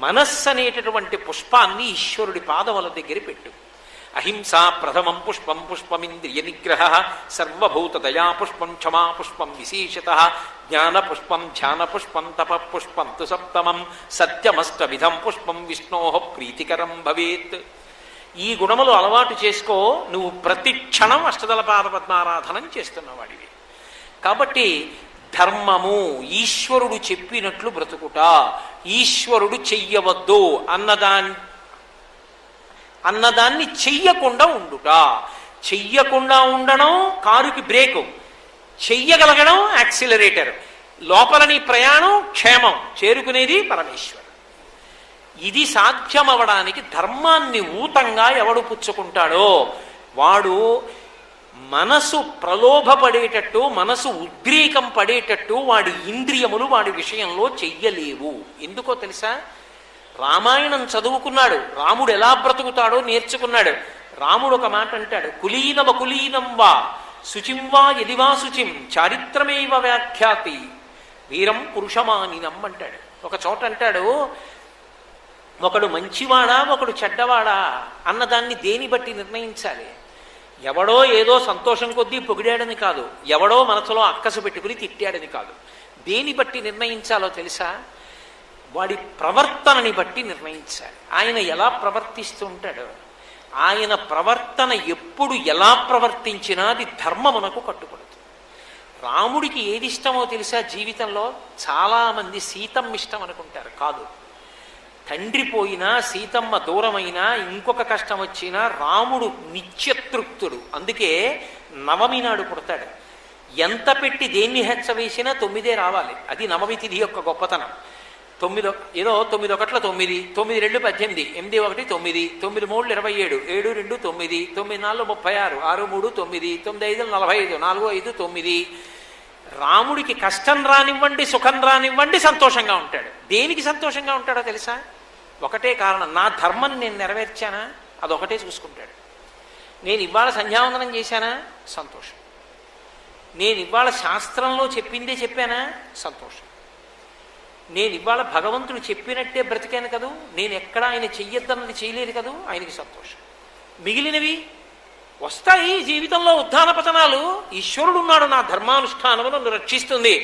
మనస్సు అనేటటువంటి పుష్పాన్ని ఈశ్వరుడి పాదముల దగ్గర పెట్టు. అహింసా ప్రథమం పుష్పం పుష్పమింద్రియ నిగ్రహ సర్వభూత దయా పుష్పం క్షమా పుష్పం విశేషత జ్ఞాన పుష్పం ధ్యాన పుష్పం తప పుష్పం తు సప్తమం సత్యమష్టవిధం పుష్పం విష్ణో ప్రీతికరం భవేత్. ఈ గుణములు అలవాటు చేసుకో, నువ్వు ప్రతి క్షణం అష్టదళ పాద పద్మారాధనం చేస్తున్నవాడివి. కాబట్టి ధర్మము ఈశ్వరుడు చెప్పినట్లు బ్రతుకుట, ఈశ్వరుడు చెయ్యవద్దు అన్నదాన్ని చెయ్యకుండా ఉండుట. చెయ్యకుండా ఉండడం కారుకి బ్రేకు, చెయ్యగలగడం యాక్సిలరేటర్. లోపల నీ ప్రయాణం క్షేమం, చేరుకునేది పరమేశ్వరు. ఇది సాధ్యమవడానికి ధర్మాన్ని ఊతంగా ఎవడు పుచ్చుకుంటాడో వాడు మనసు ప్రలోభపడేటట్టు, మనసు ఉద్రేకం పడేటట్టు వాడి ఇంద్రియములు వాడి విషయంలో చెయ్యలేవు. ఎందుకో తెలుసా? రామాయణం చదువుకున్నాడు, రాముడు ఎలా బ్రతుకుతాడో నేర్చుకున్నాడు. రాముడు ఒక మాట అంటాడు, కులీనవ కులీనం వా శుచిం వా యదివా శుచిం చారిత్రమేవ వ్యాఖ్యాతి వీరం పురుషమానినం అంటాడు. ఒక చోట అంటాడు, ఒకడు మంచివాడా ఒకడు చెడ్డవాడా అన్నదాన్ని దేని బట్టి నిర్ణయించాలి? ఎవడో ఏదో సంతోషం కొద్దీ పొగిడాడని కాదు, ఎవడో మనసులో అక్కసు పెట్టుకుని తిట్టాడని కాదు. దేని బట్టి నిర్ణయించాలో తెలుసా? వాడి ప్రవర్తనని బట్టి నిర్ణయించాలి. ఆయన ఎలా ప్రవర్తిస్తూ ఉంటాడు, ఆయన ప్రవర్తన ఎప్పుడు ఎలా ప్రవర్తించినా అది ధర్మమునకు కట్టుబడుతుంది. రాముడికి ఏది ఇష్టమో తెలుసా? జీవితంలో చాలామంది సీతమ్మ ఇష్టం అనుకుంటారు, కాదు. తండ్రి పోయినా, సీతమ్మ దూరమైనా, ఇంకొక కష్టం వచ్చినా రాముడు నిత్యతృప్తుడు. అందుకే నవమి నాడు పుడతాడు. ఎంత పెట్టి దేన్ని హెచ్చవేసినా 9 రావాలి. అది నవమి తిథి యొక్క గొప్పతనం. 9 9 1 9, 9 2 18, 8 1 9, 9 3 27, 7 2 9, 9 4 36, 6 3 9, 9 5 45, 4 5 9. రాముడికి కష్టం రానివ్వండి, సుఖం రానివ్వండి, సంతోషంగా ఉంటాడు. దేనికి సంతోషంగా ఉంటాడో తెలుసా? ఒకటే కారణం, నా ధర్మం నేను నెరవేర్చానా అదొకటే చూసుకుంటాడు. నేను ఇవాళ సంధ్యావందనం చేశానా సంతోషం, నేను ఇవాళ శాస్త్రంలో చెప్పిందే చెప్పానా సంతోషం, నేను ఇవాళ భగవంతుడు చెప్పినట్టే బ్రతికాను కదూ, నేను ఎక్కడ ఆయన చెయ్యొద్దన్నది చేయలేదు కదూ, ఆయనకి సంతోషం. మిగిలినవి వస్తాయి జీవితంలో, ఉత్థాన పతనాలు. ఈశ్వరుడు ఉన్నాడు, నా ధర్మానుష్ఠానము నన్ను రక్షిస్తుంది.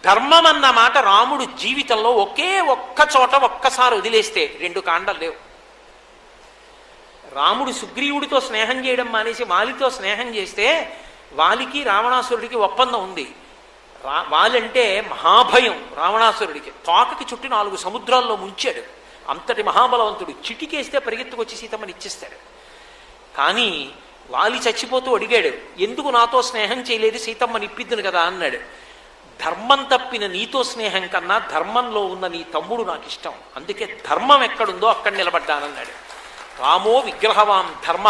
ధర్మం అన్న మాట రాముడు జీవితంలో ఒకే ఒక్క చోట ఒక్కసారి వదిలేస్తే 2 కాండలు లేవు. రాముడు సుగ్రీవుడితో స్నేహం చేయడం మానేసి వాలితో స్నేహం చేస్తే వాలికి రావణాసురుడికి ఒప్పందం ఉంది. వాలంటే మహాభయం రావణాసురుడికి. తోకకి చుట్టి 4 సముద్రాల్లో ముంచాడు. అంతటి మహాబలవంతుడు. చిటికేస్తే పరిగెత్తుకొచ్చి సీతమ్మని ఇచ్చేస్తాడు. కానీ వాలి చచ్చిపోతూ అడిగాడు, ఎందుకు నాతో స్నేహం చేయలేదు, సీతమ్మని ఇప్పిద్దును కదా అన్నాడు. ధర్మం తప్పిన నీతో స్నేహం కన్నా ధర్మంలో ఉన్న నీ తమ్ముడు నాకు ఇష్టం, అందుకే ధర్మం ఎక్కడుందో అక్కడ నిలబడ్డానన్నాడు. రామో విగ్రహవాం ధర్మ.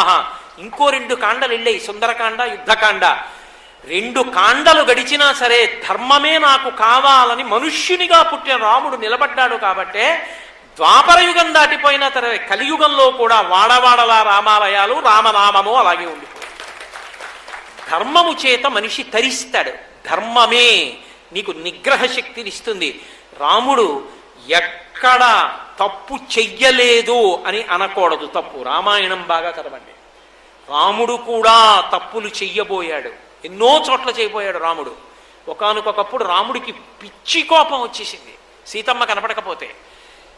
ఇంకో 2 కాండలు వెళ్ళాయి, సుందరకాండ, యుద్ధకాండ. 2 కాండలు గడిచినా సరే ధర్మమే నాకు కావాలని మనుష్యునిగా పుట్టిన రాముడు నిలబడ్డాడు కాబట్టే ద్వాపరయుగం దాటిపోయిన తర్వాత కలియుగంలో కూడా వాడవాడలా రామాలయాలు, రామనామము అలాగే ఉండిపోయి ధర్మము చేత మనిషి తరిస్తాడు. ధర్మమే నీకు నిగ్రహ శక్తినిస్తుంది. రాముడు ఎక్కడ తప్పు చెయ్యలేదు అని అనకూడదు. తప్పు రామాయణం బాగా చదవండి. రాముడు కూడా తప్పులు చెయ్యబోయాడు, ఎన్నో చోట్ల చేయబోయాడు రాముడు. ఒకానొకప్పుడు రాముడికి పిచ్చి కోపం వచ్చేసింది సీతమ్మ కనపడకపోతే.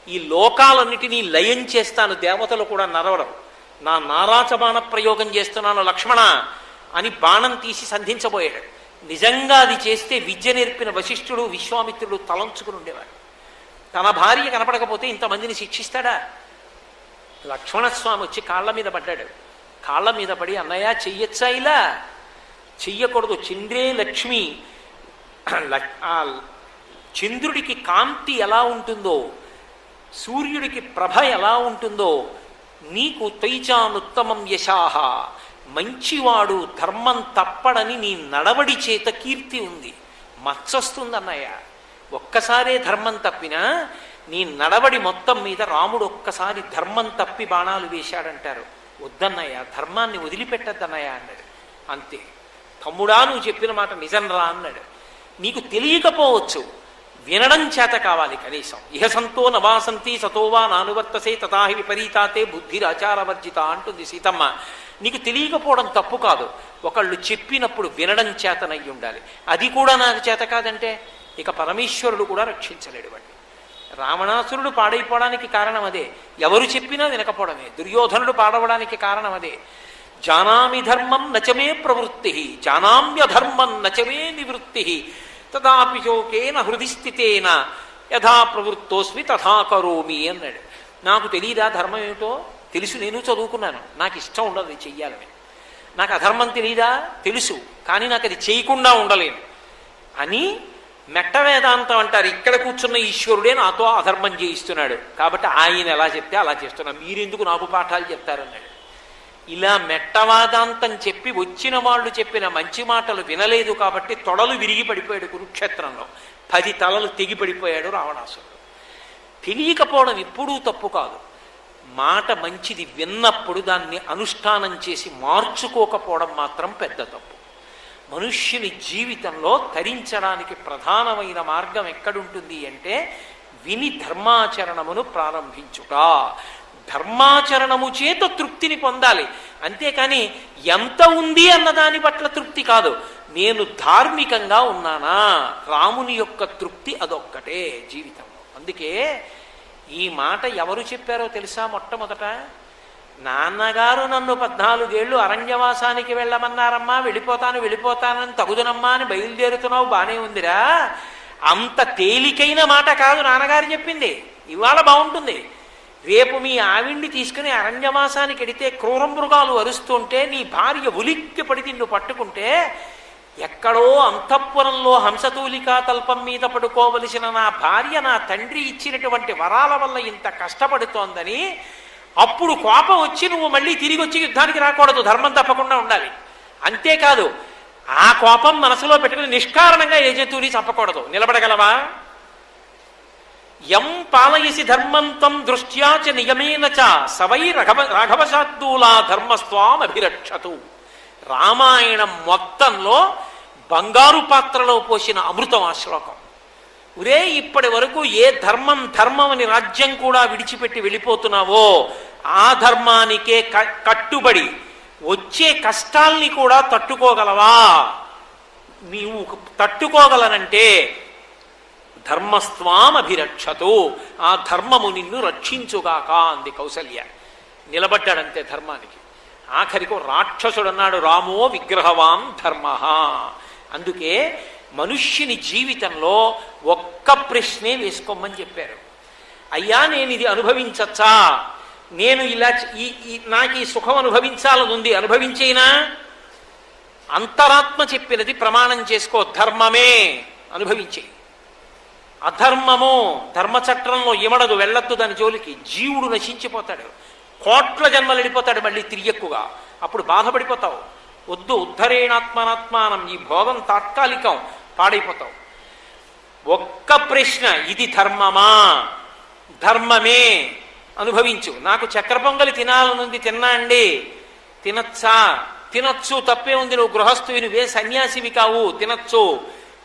ఈ లోకాలన్నిటినీ లయం చేస్తాను, దేవతలు కూడా నరవడం, నా నారాచ బాణ ప్రయోగం చేస్తున్నాను లక్ష్మణ అని బాణం తీసి సంధించబోయాడు. నిజంగా అది చేస్తే విద్య నేర్పిన వశిష్ఠుడు విశ్వామిత్రుడు తలంచుకుని ఉండేవాడు. తన భార్య కనపడకపోతే ఇంతమందిని శిక్షిస్తాడా? లక్ష్మణస్వామి వచ్చి కాళ్ళ మీద పడ్డాడు. కాళ్ళ మీద పడి, అన్నయ్య చెయ్యొచ్చా ఇలా? చెయ్యకూడదు. చంద్రే లక్ష్మి, చంద్రుడికి కాంతి ఎలా ఉంటుందో, సూర్యుడికి ప్రభ ఎలా ఉంటుందో, నీకు తైచానుత్తమం యశాహ, మంచివాడు ధర్మం తప్పడని నీ నడవడి చేత కీర్తి ఉంది. మచ్చొస్తుందన్నయ్య. ఒక్కసారే ధర్మం తప్పినా నీ నడవడి మొత్తం మీద రాముడు ఒక్కసారి ధర్మం తప్పి బాణాలు వేశాడంటారు. వద్దన్నయ్య, ధర్మాన్ని వదిలిపెట్టద్దన్నయ్య అన్నాడు. అంతే. తమ్ముడా, నువ్వు చెప్పిన మాట నిజం రా అన్నాడు. నీకు తెలియకపోవచ్చు, వినడం చేత కావాలి కనీసం. ఇహ సంతో నవాసంతి సతోవా నానువర్తసే తథాహి విపరీతాతే బుద్ధిరాచారవర్జిత అంటుంది సీతమ్మ. నీకు తెలియకపోవడం తప్పు కాదు, ఒకళ్ళు చెప్పినప్పుడు వినడం చేతనయ్యి ఉండాలి. అది కూడా నాకు చేత కాదంటే ఇక పరమేశ్వరుడు కూడా రక్షించలేడు వాడిని. రావణాసురుడు పాడైపోవడానికి కారణం అదే, ఎవరు చెప్పినా వినకపోవడమే. దుర్యోధనుడు పాడవడానికి కారణం అదే. జానామి ధర్మం నచమే ప్రవృత్తి, జానామ్యధర్మం నచమే నివృత్తి, తదాపి శోకేన హృది స్థితేన యథా ప్రవృత్తోస్మి తథా కరోమి అన్నాడు. నాకు తెలియదా ధర్మం ఏమిటో? తెలుసు, నేను చదువుకున్నాను, నాకు ఇష్టం ఉండదు అది చెయ్యాలని. నాకు అధర్మం తెలియదా? తెలుసు, కానీ నాకు అది చేయకుండా ఉండలేను అని మెట్ట వేదాంతం అంటారు. ఇక్కడ కూర్చున్న ఈశ్వరుడే నాతో అధర్మం చేయిస్తున్నాడు కాబట్టి ఆయన ఎలా చెప్తే అలా చేస్తున్నా, మీరెందుకు నాకు పాఠాలు చెప్తారన్నాడు. ఇలా మెట్టవాదాంతం చెప్పి వచ్చిన వాళ్ళు చెప్పిన మంచి మాటలు వినలేదు కాబట్టి తొడలు విరిగి పడిపోయాడు కురుక్షేత్రంలో. 10 తలలు తెగి పడిపోయాడు రావణాసురుడు. తెలియకపోవడం ఎప్పుడూ తప్పు కాదు. మాట మంచిది విన్నప్పుడు దాన్ని అనుష్ఠానం చేసి మార్చుకోకపోవడం మాత్రం పెద్ద తప్పు. మనుష్యుని జీవితంలో తరించడానికి ప్రధానమైన మార్గం ఎక్కడుంటుంది అంటే విని ధర్మాచరణమును ప్రారంభించుట. ధర్మాచరణము చేత తృప్తిని పొందాలి, అంతేకాని ఎంత ఉంది అన్న దాని పట్ల తృప్తి కాదు. నేను ధార్మికంగా ఉన్నానా, రాముని యొక్క తృప్తి అదొక్కటే జీవితంలో. అందుకే ఈ మాట ఎవరు చెప్పారో తెలుసా? మొట్టమొదట నాన్నగారు నన్ను 14 ఏళ్ళు అరణ్యవాసానికి వెళ్ళమన్నారమ్మా, వెళ్ళిపోతానని తగుదనమ్మా అని బయలుదేరుతున్నావు, బానే ఉందిరా. అంత తేలికైన మాట కాదు నాన్నగారు చెప్పింది. ఇవాళ బాగుంటుంది, రేపు మీ ఆవిడ్ని తీసుకుని అరణ్యవాసానికి వెడితే క్రూర మృగాలు అరుస్తుంటే నీ భార్య ఉలిక్కి పడి నిన్ను పట్టుకుంటే, ఎక్కడో అంతఃపురంలో హంసతూలికా తల్పం మీద పడుకోవలసిన నా భార్య నా తండ్రి ఇచ్చినటువంటి వరాల వల్ల ఇంత కష్టపడుతోందని అప్పుడు కోపం వచ్చి నువ్వు మళ్ళీ తిరిగి వచ్చి యుద్ధానికి రాకూడదు, ధర్మం తప్పకుండా ఉండాలి. అంతేకాదు, ఆ కోపం మనసులో పెట్టుకుని నిష్కారణంగా ఏ జంతువుని చంపకూడదు. నిలబడగలవా? యం పాలయసి ధర్మంతం దృష్ట్యా చ నియమేన చ సవై రాఘవశార్దూలా ధర్మస్వాం అభిరక్షతు. రామాయణం మొత్తంలో బంగారు పాత్రలో పోసిన అమృతం ఆ శ్లోకం. ఒరే, ఇప్పటి వరకు ఏ ధర్మం అని రాజ్యం కూడా విడిచిపెట్టి వెళ్ళిపోతున్నావో ఆ ధర్మానికే కట్టుబడి వచ్చే కష్టాల్ని కూడా తట్టుకోగలవా? నీవు తట్టుకోగలనంటే ధర్మస్వాం అభిరక్షతు, ఆ ధర్మము నిన్ను రక్షించుగాక అంది కౌసల్య. నిలబడ్డాడంతే ధర్మానికి. ఆఖరికో రాక్షసుడు అన్నాడు, రామో విగ్రహవాం ధర్మ. అందుకే మనుష్యుని జీవితంలో ఒక్క ప్రశ్నే వేసుకోమని చెప్పారు. అయ్యా, నేను ఇది అనుభవించచ్చా, నేను ఇలా నాకు ఈ సుఖం అనుభవించాలని ఉంది, అనుభవించేనా? అంతరాత్మ చెప్పినది ప్రమాణం చేసుకో, ధర్మమే అనుభవించే. అధర్మము ధర్మచట్రంలో ఇమడదు, వెళ్ళొద్దు దాని జోలికి. జీవుడు నశించిపోతాడు, కోట్ల జన్మలు వెళ్ళిపోతాడు మళ్ళీ తిరియక్కుగా. అప్పుడు బాధపడిపోతావు. వద్దు, ఉద్ధరేణాత్మనాత్మానం, ఈ భోగం తాత్కాలికం, పాడైపోతావు. ఒక్క ప్రశ్న, ఇది ధర్మమా? ధర్మమే, అనుభవించు. నాకు చక్కెర పొంగలి తినాలనుంది, తిన్నా అండి. తినచ్చా? తినచ్చు, తప్పే ఉంది. నువ్వు గృహస్థువి, నువ్వే సన్యాసివి కావు, తినచ్చు.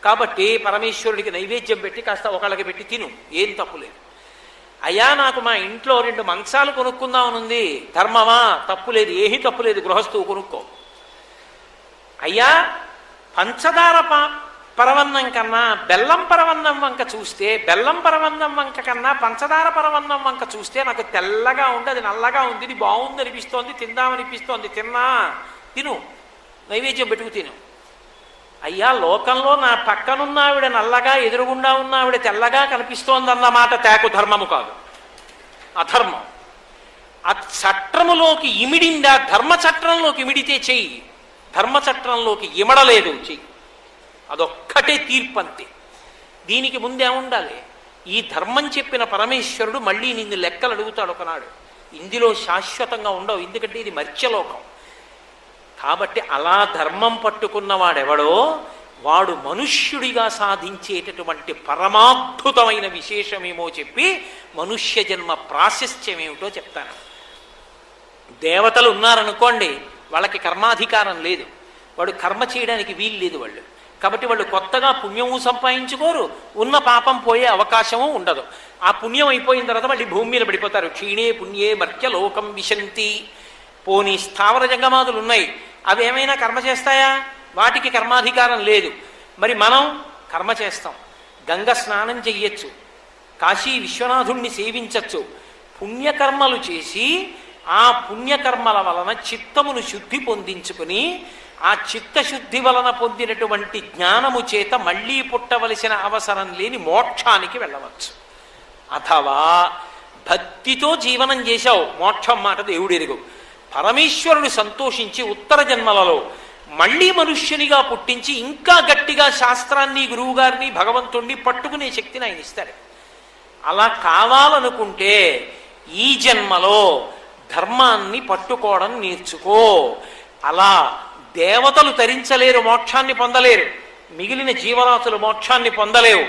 కాబట్టి పరమేశ్వరుడికి నైవేద్యం పెట్టి కాస్త ఒకళ్ళకి పెట్టి తిను, ఏం తప్పులేదు. అయ్యా నాకు మా ఇంట్లో 2 మంచాలు కొనుక్కుందామనుంది, ధర్మమా? తప్పులేదు, ఏమీ తప్పులేదు, గృహస్థువు కొనుక్కో. అయ్యా పంచదార పరవన్నం కన్నా బెల్లం పరవన్నం వంక చూస్తే, బెల్లం పరవన్నం వంక కన్నా పంచదార పరవన్నం వంక చూస్తే నాకు తెల్లగా ఉంది, అది నల్లగా ఉంది, ఇది బాగుంది అనిపిస్తోంది, తిందామనిపిస్తోంది, తిను, నైవేద్యం పెట్టుకు తిను. అయ్యా లోకంలో నా పక్కనున్న ఆవిడ నల్లగా, ఎదురుగుండా ఉన్న ఆవిడ తెల్లగా కనిపిస్తోందన్నమాట తేకు ధర్మము కాదు, అధర్మం. ఆ చట్రములోకి ఇమిడిందా? ధర్మచట్రంలోకి ఇమిడితే చెయ్యి, ధర్మచట్రంలోకి ఇమడలేదు చెయ్యి, అదొక్కటే తీర్పంతే. దీనికి ముందేముండాలి? ఈ ధర్మం చెప్పిన పరమేశ్వరుడు మళ్ళీ నిన్ను లెక్కలు అడుగుతాడు ఒకనాడు. ఇందులో శాశ్వతంగా ఉండవు, ఎందుకంటే ఇది మర్త్యలోకం. కాబట్టి అలా ధర్మం పట్టుకున్నవాడెవడో వాడు మనుష్యుడిగా సాధించేటటువంటి పరమాద్భుతమైన విశేషమేమో చెప్పి మనుష్య జన్మ ప్రాశస్త్యమేమిటో చెప్తాను. దేవతలు ఉన్నారనుకోండి, వాళ్ళకి కర్మాధికారం లేదు, వాడు కర్మ చేయడానికి వీలు లేదు వాళ్ళు. కాబట్టి వాళ్ళు కొత్తగా పుణ్యము సంపాదించుకోరు, ఉన్న పాపం పోయే అవకాశము ఉండదు. ఆ పుణ్యం అయిపోయిన తర్వాత మళ్ళీ భూమి మీద పడిపోతారు. క్షీణే పుణ్యే మర్త్యలోకం విశంతి. పోనీ స్థావర జంగమాదులు ఉన్నాయి, అవి ఏమైనా కర్మ చేస్తాయా? వాటికి కర్మాధికారం లేదు. మరి మనం కర్మ చేస్తాం, గంగ స్నానం చెయ్యొచ్చు, కాశీ విశ్వనాథుణ్ణి సేవించచ్చు, పుణ్యకర్మలు చేసి ఆ పుణ్యకర్మల వలన చిత్తమును శుద్ధి పొందించుకుని ఆ చిత్తశుద్ధి వలన పొందినటువంటి జ్ఞానము చేత మళ్ళీ పుట్టవలసిన అవసరం లేని మోక్షానికి వెళ్ళవచ్చు. అథవా భక్తితో జీవనం చేశావు, మోక్షం మాట దేవుడెరుగు. పరమేశ్వరుడు సంతోషించి ఉత్తర జన్మలలో మళ్ళీ మనుష్యునిగా పుట్టించి ఇంకా గట్టిగా శాస్త్రాన్ని, గురువుగారిని, భగవంతుణ్ణి పట్టుకునే శక్తిని ఆయన ఇస్తాడు. అలా కావాలనుకుంటే ఈ జన్మలో ధర్మాన్ని పట్టుకోవడం నేర్చుకో. అలా దేవతలు తరించలేరు, మోక్షాన్ని పొందలేరు, మిగిలిన జీవరాశులు మోక్షాన్ని పొందలేవు.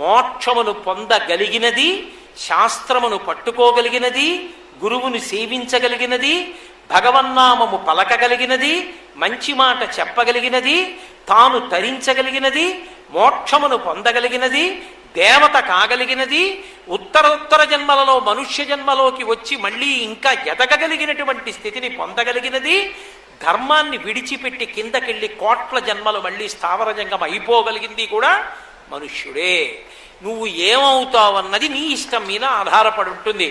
మోక్షమును పొందగలిగినది, శాస్త్రమును పట్టుకోగలిగినది, గురువుని సేవించగలిగినది, భగవన్నామము పలకగలిగినది, మంచి మాట చెప్పగలిగినది, తాను తరించగలిగినది, మోక్షమును పొందగలిగినది, దేవత కాగలిగినది, ఉత్తరోత్తర జన్మలలో మనుష్య జన్మలోకి వచ్చి మళ్ళీ ఇంకా ఎదగగలిగినటువంటి స్థితిని పొందగలిగినది, ధర్మాన్ని విడిచిపెట్టి కిందకెళ్ళి కోట్ల జన్మలు మళ్ళీ స్థావర జంగం అయిపోగలిగింది కూడా మనుష్యుడే. నువ్వు ఏమవుతావన్నది నీ ఇష్టం మీద ఆధారపడి ఉంటుంది.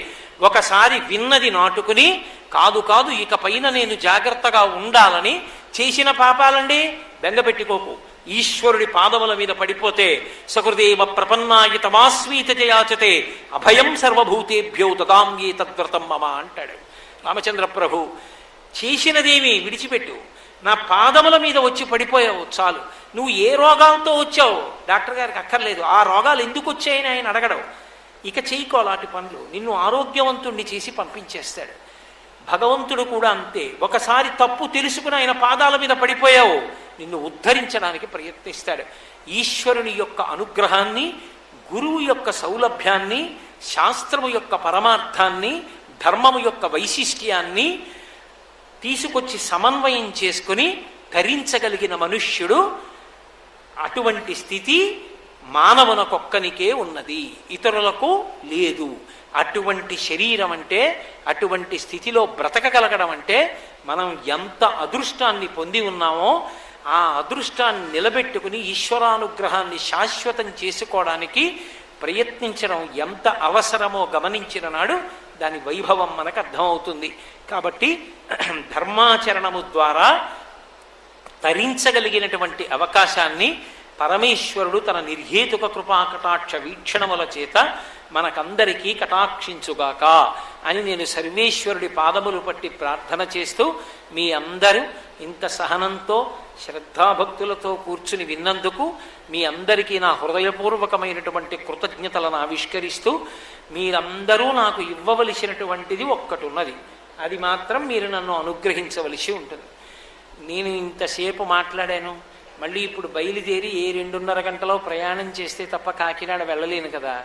ఒకసారి విన్నది నాటుకుని కాదు కాదు ఇక పైన నేను జాగ్రత్తగా ఉండాలని చేసిన పాపాలండి బెంగపెట్టుకోకు. ఈశ్వరుడి పాదముల మీద పడిపోతే సకృదేవ ప్రపన్నాయితమాస్వీత జయాచతే అభయం సర్వభూతేభ్యో తదాంగే తద్వ్రతం మమ అంటాడు రామచంద్ర ప్రభు. చేసినదేమి విడిచిపెట్టు, నా పాదముల మీద వచ్చి పడిపోయావు చాలు. నువ్వు ఏ రోగాలతో వచ్చావు డాక్టర్ గారికి అక్కర్లేదు, ఆ రోగాలు ఎందుకు వచ్చాయని ఆయన అడగడం. ఇక చేయకో అలాంటి పనులు, నిన్ను ఆరోగ్యవంతుణ్ణి చేసి పంపించేస్తాడు. భగవంతుడు కూడా అంతే. ఒకసారి తప్పు తెలుసుకుని ఆయన పాదాల మీద పడిపోయావు, నిన్ను ఉద్ధరించడానికి ప్రయత్నిస్తాడు. ఈశ్వరుని యొక్క అనుగ్రహాన్ని, గురువు యొక్క సౌలభ్యాన్ని, శాస్త్రము యొక్క పరమార్థాన్ని, ధర్మము యొక్క వైశిష్ట్యాన్ని తీసుకొచ్చి సమన్వయం చేసుకుని ధరించగలిగిన మనుష్యుడు, అటువంటి స్థితి మానవునకొక్కనికే ఉన్నది, ఇతరులకు లేదు. అటువంటి శరీరం అంటే, అటువంటి స్థితిలో బ్రతకగలగడం అంటే మనం ఎంత అదృష్టాన్ని పొంది ఉన్నామో ఆ అదృష్టాన్ని నిలబెట్టుకుని ఈశ్వరానుగ్రహాన్ని శాశ్వతం చేసుకోవడానికి ప్రయత్నించడం ఎంత అవసరమో గమనించిన నాడు దాని వైభవం మనకు అర్థమవుతుంది. కాబట్టి ధర్మాచరణము ద్వారా తరించగలిగినటువంటి అవకాశాన్ని పరమేశ్వరుడు తన నిర్హేతుక కృపాకటాక్ష వీక్షణముల చేత మనకందరికీ కటాక్షించుగాక అని నేను సర్వేశ్వరుడి పాదములు పట్టి ప్రార్థన చేస్తూ, మీ అందరూ ఇంత సహనంతో శ్రద్ధాభక్తులతో కూర్చుని విన్నందుకు మీ అందరికీ నా హృదయపూర్వకమైనటువంటి కృతజ్ఞతలను ఆవిష్కరిస్తూ, మీరందరూ నాకు ఇవ్వవలసినటువంటిది ఒక్కటి ఉన్నది, అది మాత్రం మీరు నన్ను అనుగ్రహించవలసి ఉంటుంది. నేను ఇంతసేపు మాట్లాడాను, మళ్ళీ ఇప్పుడు బయలుదేరి ఏ 2:30 గంటలో ప్రయాణం చేస్తే తప్ప కాకినాడ వెళ్ళలేను కదా,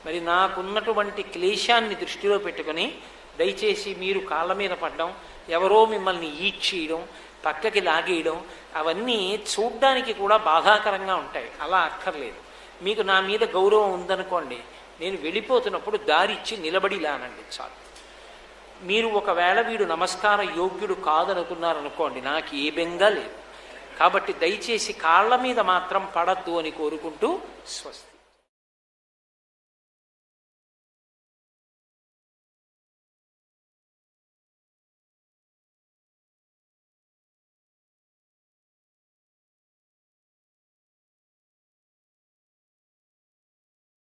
మరి నాకున్నటువంటి క్లేశాన్ని దృష్టిలో పెట్టుకొని దయచేసి మీరు కాళ్ళ మీద పడ్డం, ఎవరో మిమ్మల్ని ఈడ్చేయడం, పక్కకి లాగేయడం, అవన్నీ చూడ్డానికి కూడా బాధాకరంగా ఉంటాయి. అలా అక్కర్లేదు. మీకు నా మీద గౌరవం ఉందనుకోండి, నేను వెళ్ళిపోతున్నప్పుడు దారిచ్చి నిలబడి లానండి చాలు. మీరు ఒకవేళ వీడు నమస్కార యోగ్యుడు కాదనుకున్నారనుకోండి, నాకు ఏ బెంగా లేదు. కాబట్టి దయచేసి కాళ్ళ మీద మాత్రం పడద్దు అని కోరుకుంటూ స్వస్తి.